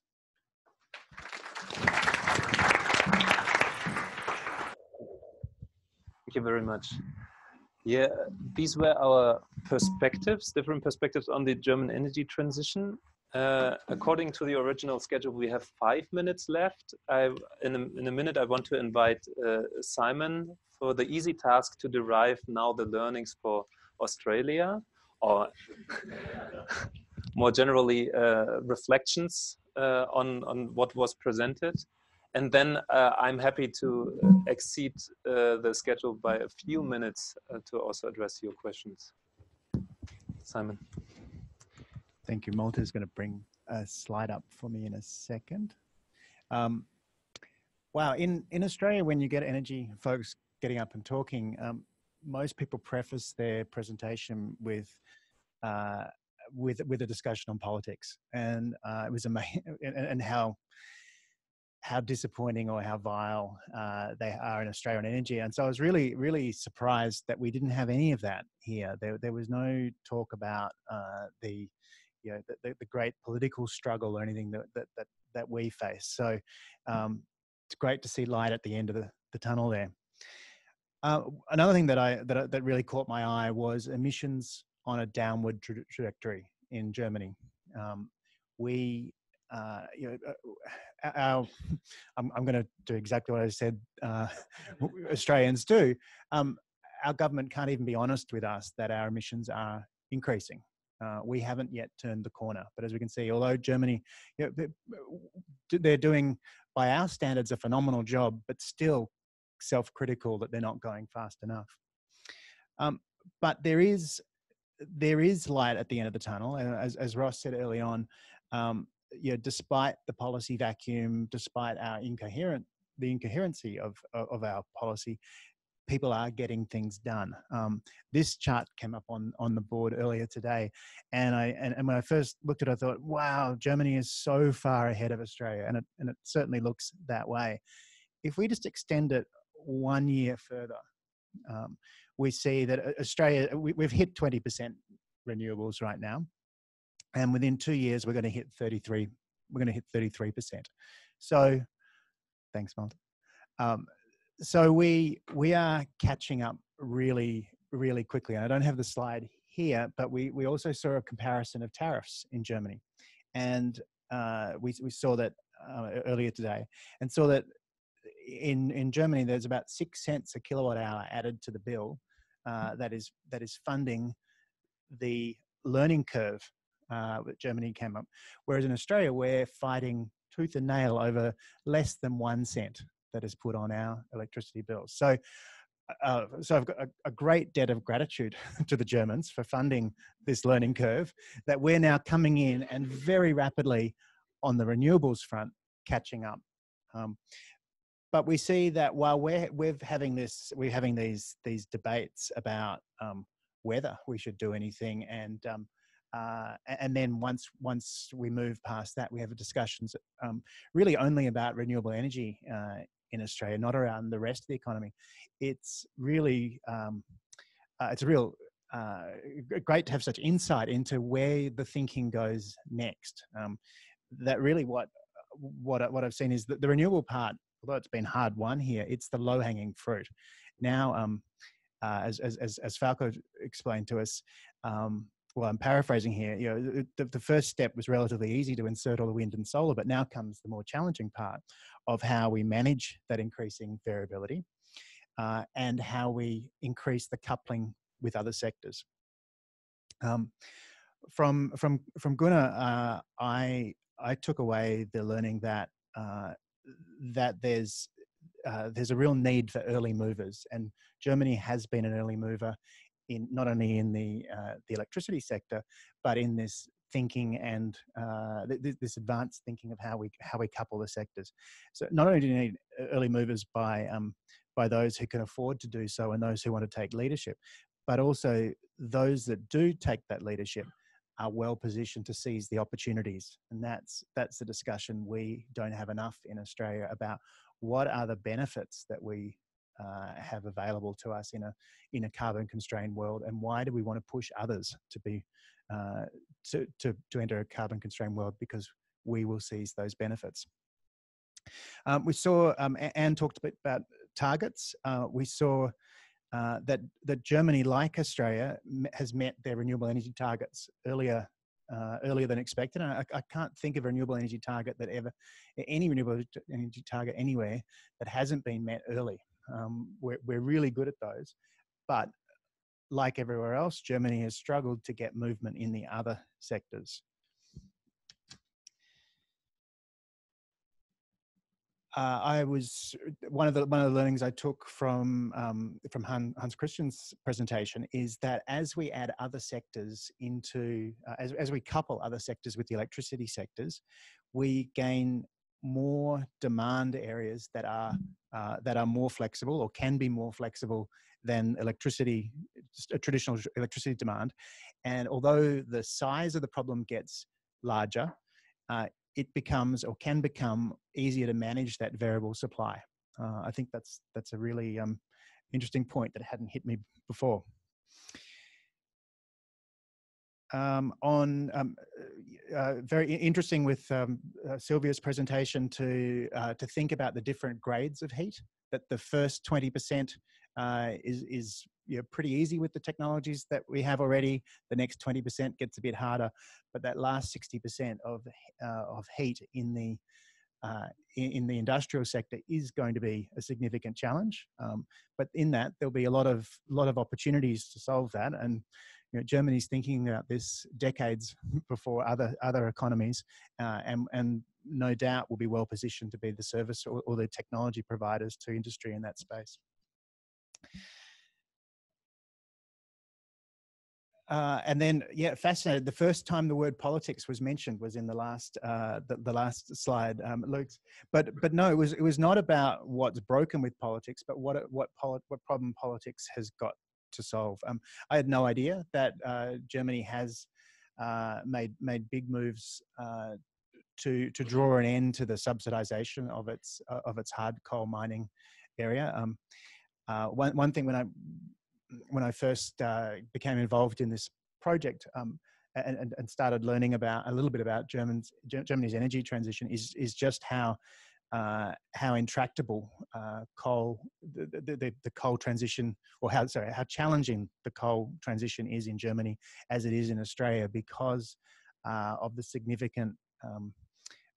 Thank you very much. Yeah, these were our perspectives, different perspectives on the German energy transition. According to the original schedule, we have 5 minutes left. In a minute, I want to invite Simon for the easy task to derive now the learnings for Australia, or more generally, reflections on what was presented. And then I'm happy to exceed the schedule by a few minutes to also address your questions. Simon. Thank you. Malte is going to bring a slide up for me in a second. Wow, in Australia, when you get energy folks getting up and talking, most people preface their presentation with a discussion on politics, and it was amazing, and how disappointing or how vile they are in Australia on energy. And so I was really, really surprised that we didn't have any of that here. There was no talk about the great political struggle or anything that we face. So it's great to see light at the end of the tunnel there. Another thing that really caught my eye was emissions on a downward trajectory in Germany. I'm going to do exactly what I said Australians do. Our government can't even be honest with us that our emissions are increasing. We haven't yet turned the corner. But as we can see, although Germany, they're doing, by our standards, a phenomenal job, but still self-critical that they're not going fast enough. But there is light at the end of the tunnel. And as Ross said early on, despite the policy vacuum, despite the incoherency of our policy, people are getting things done. This chart came up on the board earlier today, and when I first looked at it, I thought, wow, Germany is so far ahead of Australia, and it certainly looks that way. If we just extend it 1 year further, we see that Australia, we've hit 20% renewables right now. And within 2 years, we're going to hit 33. We're going to hit 33%. So, thanks, Malte. So we are catching up really, really quickly. And I don't have the slide here, but we also saw a comparison of tariffs in Germany, and we saw that earlier today, and saw that in Germany there's about 6 cents a kilowatt hour added to the bill that is funding the learning curve that Germany came up. Whereas in Australia, we're fighting tooth and nail over less than 1 cent that is put on our electricity bills. So I've got a great debt of gratitude to the Germans for funding this learning curve that we're now coming in and very rapidly on the renewables front catching up. But we see that while we're having these debates about whether we should do anything, and then once we move past that, we have discussions really only about renewable energy in Australia, not around the rest of the economy. It's really it's a real great to have such insight into where the thinking goes next. That really what I've seen is that the renewable part, although it's been hard won here, it's the low-hanging fruit. Now, as Falko explained to us, well, I'm paraphrasing here, the first step was relatively easy to insert all the wind and solar, but now comes the more challenging part of how we manage that increasing variability and how we increase the coupling with other sectors. From Gunnar, I took away the learning that there's a real need for early movers, and Germany has been an early mover in not only in the electricity sector, but in this thinking and this advanced thinking of how we couple the sectors. So not only do you need early movers by those who can afford to do so and those who want to take leadership, but also those that do take that leadership are well positioned to seize the opportunities. And that's the discussion we don't have enough in Australia about what are the benefits that we have available to us in a carbon constrained world, and why do we want to push others to be to enter a carbon constrained world? Because we will seize those benefits. We saw Anne talked a bit about targets. We saw that Germany, like Australia, has met their renewable energy targets earlier than expected. And I can't think of a renewable energy target any renewable energy target anywhere that hasn't been met early. We're really good at those, but like everywhere else, Germany has struggled to get movement in the other sectors. One of the learnings I took from Hans Christian's presentation is that as we add other sectors into, as we couple other sectors with the electricity sectors, we gain more demand areas that are more flexible or can be more flexible than electricity, traditional electricity demand. And although the size of the problem gets larger, it becomes or can become easier to manage that variable supply. I think that's a really interesting point that hadn't hit me before. Very interesting with Silvia's presentation to think about the different grades of heat. That the first 20% is pretty easy with the technologies that we have already. The next 20% gets a bit harder, but that last 60% of heat in the industrial sector is going to be a significant challenge. But in that, there'll be a lot of opportunities to solve that. And Germany's thinking about this decades before other economies, and no doubt will be well positioned to be the service or the technology providers to industry in that space. And then, yeah, fascinated. The first time the word politics was mentioned was in the last slide, Luke's. But no, it was not about what's broken with politics, but what problem politics has got to solve. I had no idea that Germany has made big moves to draw an end to the subsidization of its hard coal mining area. One thing when I first became involved in this project and started learning a little bit about Germany's energy transition is just how intractable the coal transition, or how challenging the coal transition is in Germany as it is in Australia, because of the significant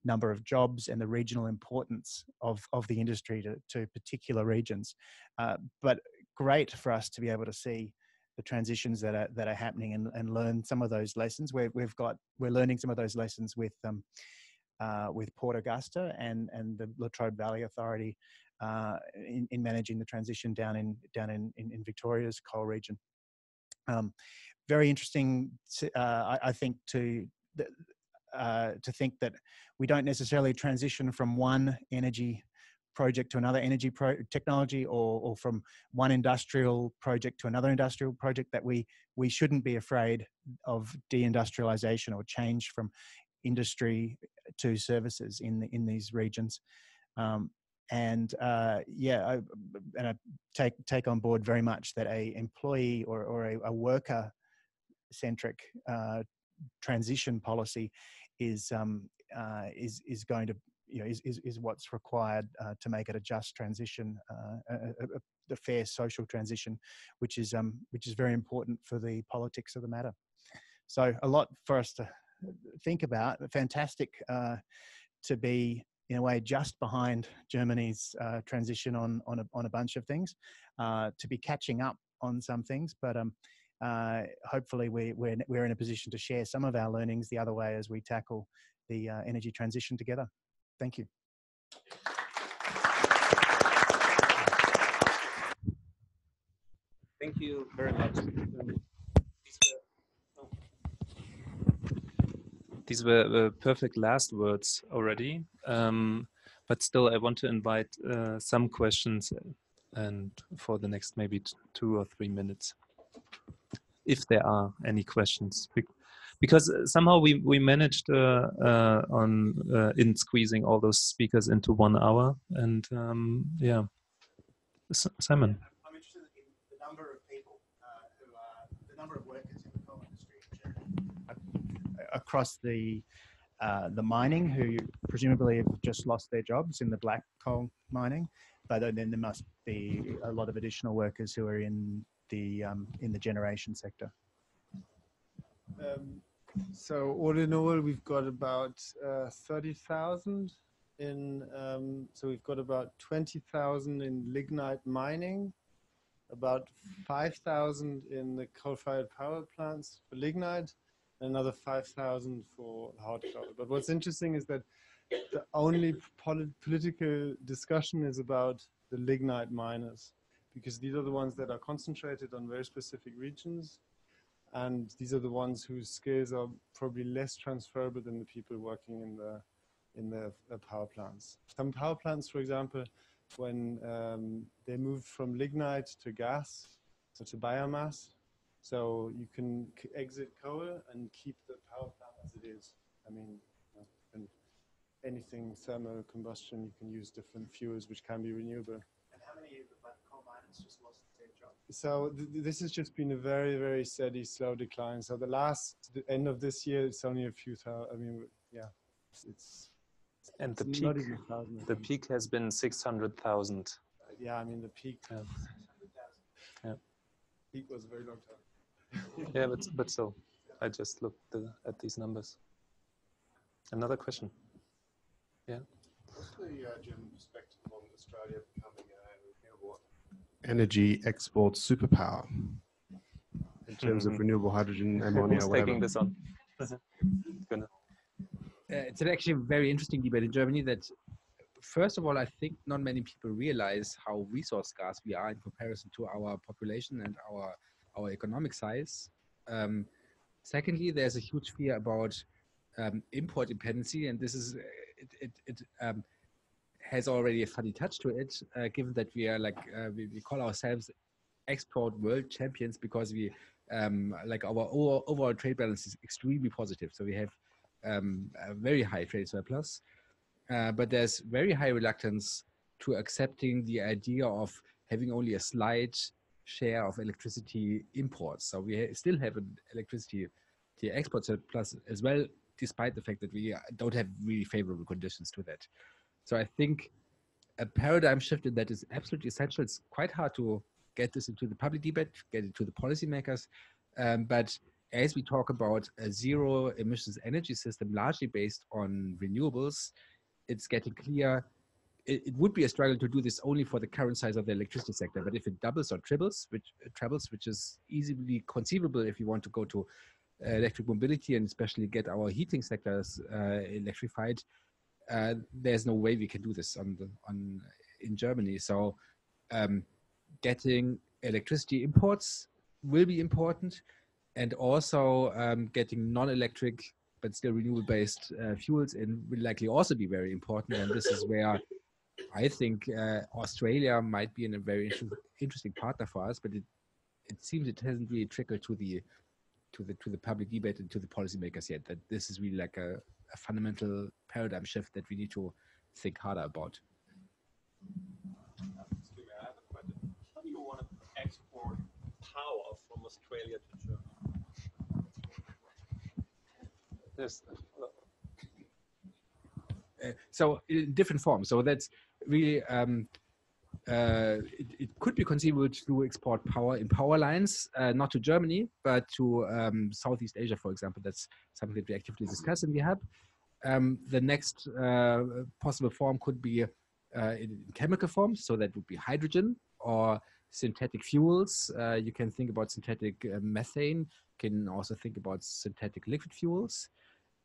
number of jobs and the regional importance of the industry to particular regions. But great for us to be able to see the transitions that are happening and learn some of those lessons. We're learning some of those lessons with Port Augusta and the Latrobe Valley Authority in managing the transition down in Victoria's coal region. Very interesting, I think, to think that we don't necessarily transition from one energy project to another energy technology, or from one industrial project to another industrial project, that we shouldn't be afraid of deindustrialization or change from industry to services in these regions. And I take on board very much that a employee or a worker centric transition policy is going to is what's required to make it a just transition, a fair social transition, which is very important for the politics of the matter. So a lot for us to think about. Fantastic to be in a way just behind Germany's transition on a bunch of things, to be catching up on some things, but hopefully we're in a position to share some of our learnings the other way as we tackle the energy transition together. Thank you. Thank you very much. These were perfect last words already, but still I want to invite some questions and for the next maybe 2 or 3 minutes, if there are any questions. Because somehow we managed in squeezing all those speakers into 1 hour, and yeah, Simon. I'm interested in the number of people the number of workers in the coal industry across the mining who presumably have just lost their jobs in the black coal mining, but then there must be a lot of additional workers who are in the generation sector. So all in all, we've got about 30,000 in. So we've got about 20,000 in lignite mining, about 5,000 in the coal-fired power plants for lignite, another 5,000 for hard coal. But what's interesting is that the only political discussion is about the lignite miners, because these are the ones that are concentrated on very specific regions, and these are the ones whose skills are probably less transferable than the people working in the power plants. Some power plants, for example, when they move from lignite to gas, so to biomass, so you can exit coal and keep the power plant as it is. I mean, and anything thermal combustion, you can use different fuels which can be renewable. And how many of the black coal miners just lost their job? So this has just been a very, very steady, slow decline. So the end of this year, it's only a few thousand. I mean, yeah, it's and it's not even 1,000. The peak has been 600,000. Yeah, I mean the peak. Yeah. Yeah. Peak was a very long time. Yeah, but still, I just looked at these numbers. Another question. Yeah. What's the German perspective on Australia becoming a renewable energy export superpower in terms of renewable hydrogen, ammonia, Who's whatever? taking this on? Gunnar. It's actually a very interesting debate in Germany that, first of all, I think not many people realize how resource scarce we are in comparison to our population and our economic size. Secondly, there's a huge fear about import dependency, and this is it has already a funny touch to it, given that we are like we call ourselves export world champions because we like our overall trade balance is extremely positive. So we have a very high trade surplus, but there's very high reluctance to accepting the idea of having only a slight share of electricity imports. So we still have an electricity export surplus as well, despite the fact that we don't have really favorable conditions to that. So I think a paradigm shift in that is absolutely essential. It's quite hard to get this into the public debate, get it to the policymakers. But as we talk about a zero emissions energy system, largely based on renewables, it's getting clear it would be a struggle to do this only for the current size of the electricity sector. But if it doubles or triples, which is easily conceivable if you want to go to electric mobility and especially get our heating sectors electrified, there's no way we can do this in Germany. So getting electricity imports will be important, and also getting non-electric but still renewable-based fuels in will likely also be very important. And this is where I think Australia might be in a very interesting partner for us, but it seems it hasn't really trickled to the public debate and to the policymakers yet, that this is really like a fundamental paradigm shift that we need to think harder about. Excuse me, I have a question. How do you want to export power from Australia to Germany? Yes. So in different forms. So that's really, it could be conceivable to export power in power lines, not to Germany, but to Southeast Asia, for example. That's something that we actively discuss in the hub. The next possible form could be in chemical form, so that would be hydrogen or synthetic fuels. You can think about synthetic methane, can also think about synthetic liquid fuels.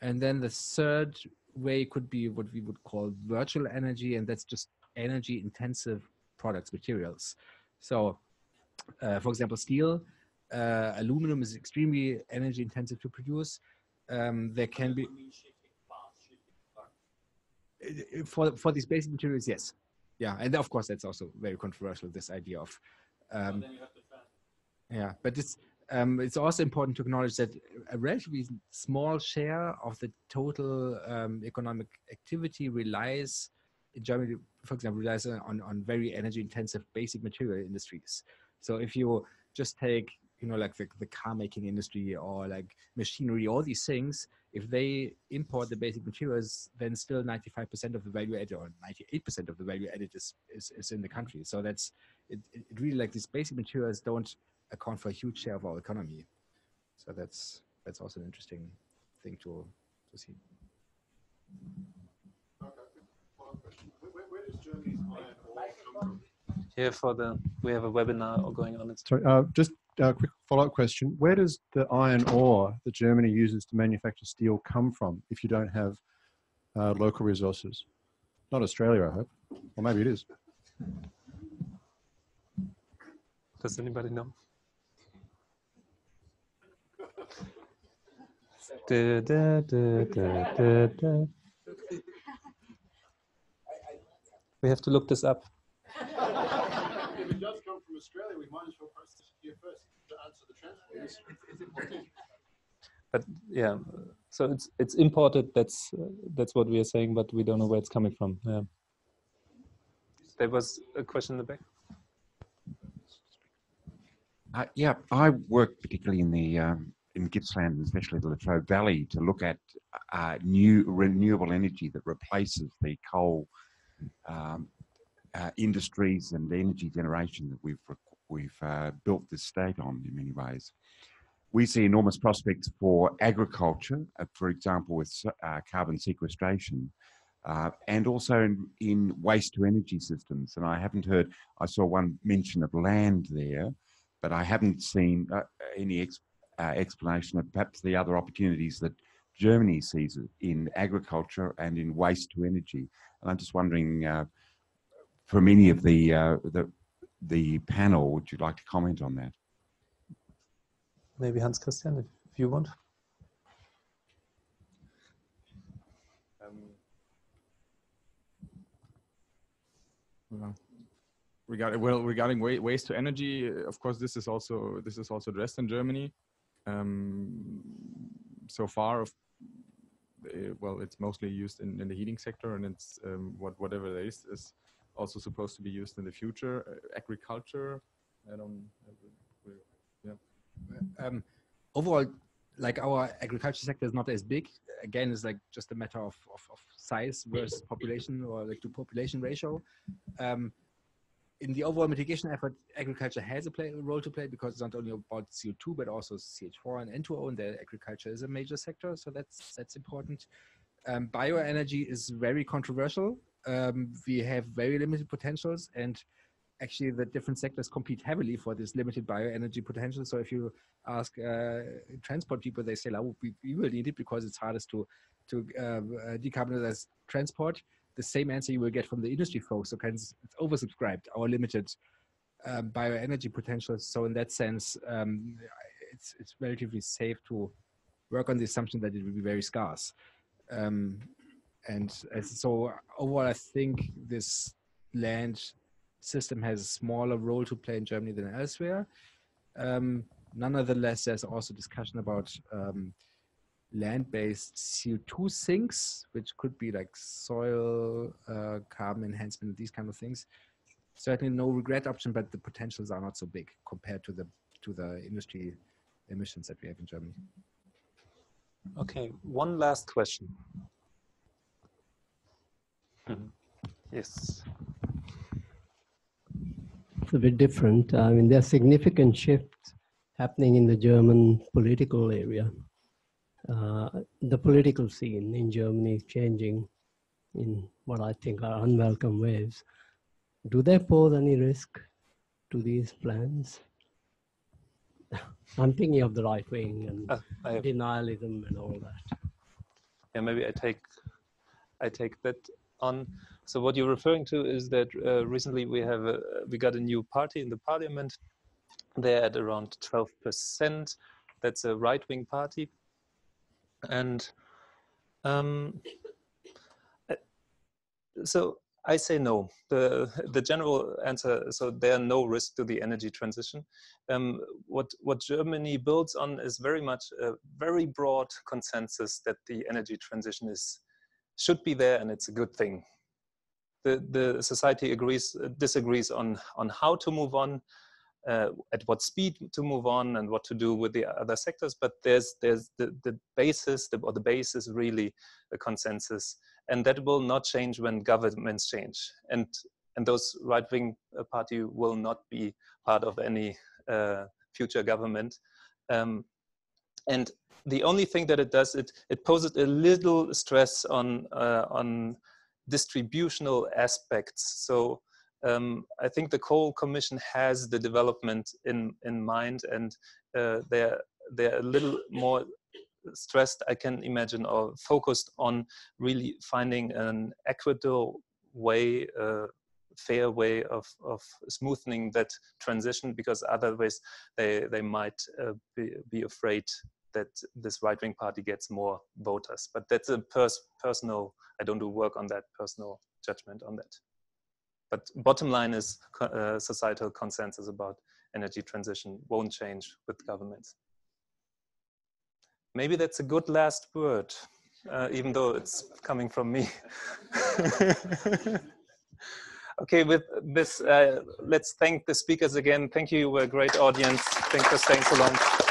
And then the third way could be what we would call virtual energy, and that's just energy intensive products, materials. So for example, steel, aluminum is extremely energy intensive to produce. There can be, for these basic materials, yes. Yeah, and of course that's also very controversial, this idea of, yeah, but it's also important to acknowledge that a relatively small share of the total economic activity relies in Germany, for example, relies on very energy intensive basic material industries. So if you just take, you know, like the car making industry or like machinery, all these things, if they import the basic materials, then still 95% of the value added or 98% of the value added is in the country. So that's, it really, like, these basic materials don't account for a huge share of our economy. So that's also an interesting thing to see. Where does Germany's iron ore come from? Here we have a webinar going on. Sorry, just a quick follow-up question. Where does the iron ore that Germany uses to manufacture steel come from if you don't have local resources? Not Australia, I hope. Or maybe it is. Does anybody know? We have to look this up. If it does come from Australia, we might as well process it here first to answer the transport. It's important. But yeah, so it's imported. That's what we are saying, but we don't know where it's coming from. Yeah. There was a question in the back. Yeah, I work particularly in the in Gippsland, especially the Latrobe Valley, to look at new renewable energy that replaces the coal industries and energy generation that we've built this state on in many ways. We see enormous prospects for agriculture, for example, with carbon sequestration, and also in waste to energy systems. And I saw one mention of land there, but I haven't seen any explanation of perhaps the other opportunities that Germany sees in agriculture and in waste to energy. And I'm just wondering, from any of the panel, would you like to comment on that? Maybe Hans Christian, if you want. Regarding waste to energy, of course, this is also addressed in Germany. So far, well, it's mostly used in the heating sector, and it's whatever there is also supposed to be used in the future. Agriculture, I don't. Yeah. Overall, like, our agriculture sector is not as big. Again, it's like just a matter of size versus population, or like to population ratio. In the overall mitigation effort, agriculture has a role to play, because it's not only about CO2 but also CH4 and N2O, and the agriculture is a major sector, so that's important. Bioenergy is very controversial. We have very limited potentials, and actually the different sectors compete heavily for this limited bioenergy potential. So if you ask transport people, they say, oh, we will need it because it's hardest to decarbonize transport. The same answer you will get from the industry folks. So it's oversubscribed, our limited bioenergy potential. So in that sense, it's relatively safe to work on the assumption that it will be very scarce. So overall, I think this land system has a smaller role to play in Germany than elsewhere. Nonetheless, there's also discussion about land-based CO2 sinks, which could be like soil carbon enhancement, these kind of things. Certainly no regret option, but the potentials are not so big compared to the industry emissions that we have in Germany. Okay, one last question. Yes. It's a bit different. I mean, there are significant shifts happening in the German political area. The political scene in Germany is changing in what I think are unwelcome ways. Do they pose any risk to these plans? I'm thinking of the right wing and denialism and all that. Yeah, maybe I take that on. So what you're referring to is that recently we got a new party in the parliament. They're at around 12%. That's a right-wing party. And so I say no. The general answer, so there are no risks to the energy transition. What Germany builds on is very much a very broad consensus that the energy transition should be there, and it's a good thing. the society disagrees on how to move on, at what speed to move on, and what to do with the other sectors. But there's the basis, or the base is really a consensus, and that will not change when governments change. And those right-wing party will not be part of any future government. And the only thing that it does, it poses a little stress on distributional aspects. So I think the Coal Commission has the development in mind, and they're a little more stressed, I can imagine, or focused on really finding an equitable way, fair way of smoothing that transition, because otherwise they might be afraid that this right-wing party gets more voters. But that's a personal, I don't do work on that, personal judgment on that. But bottom line is societal consensus about energy transition won't change with governments. Maybe that's a good last word, even though it's coming from me. Okay, with this, let's thank the speakers again. Thank you, a great audience. Thanks for staying so long.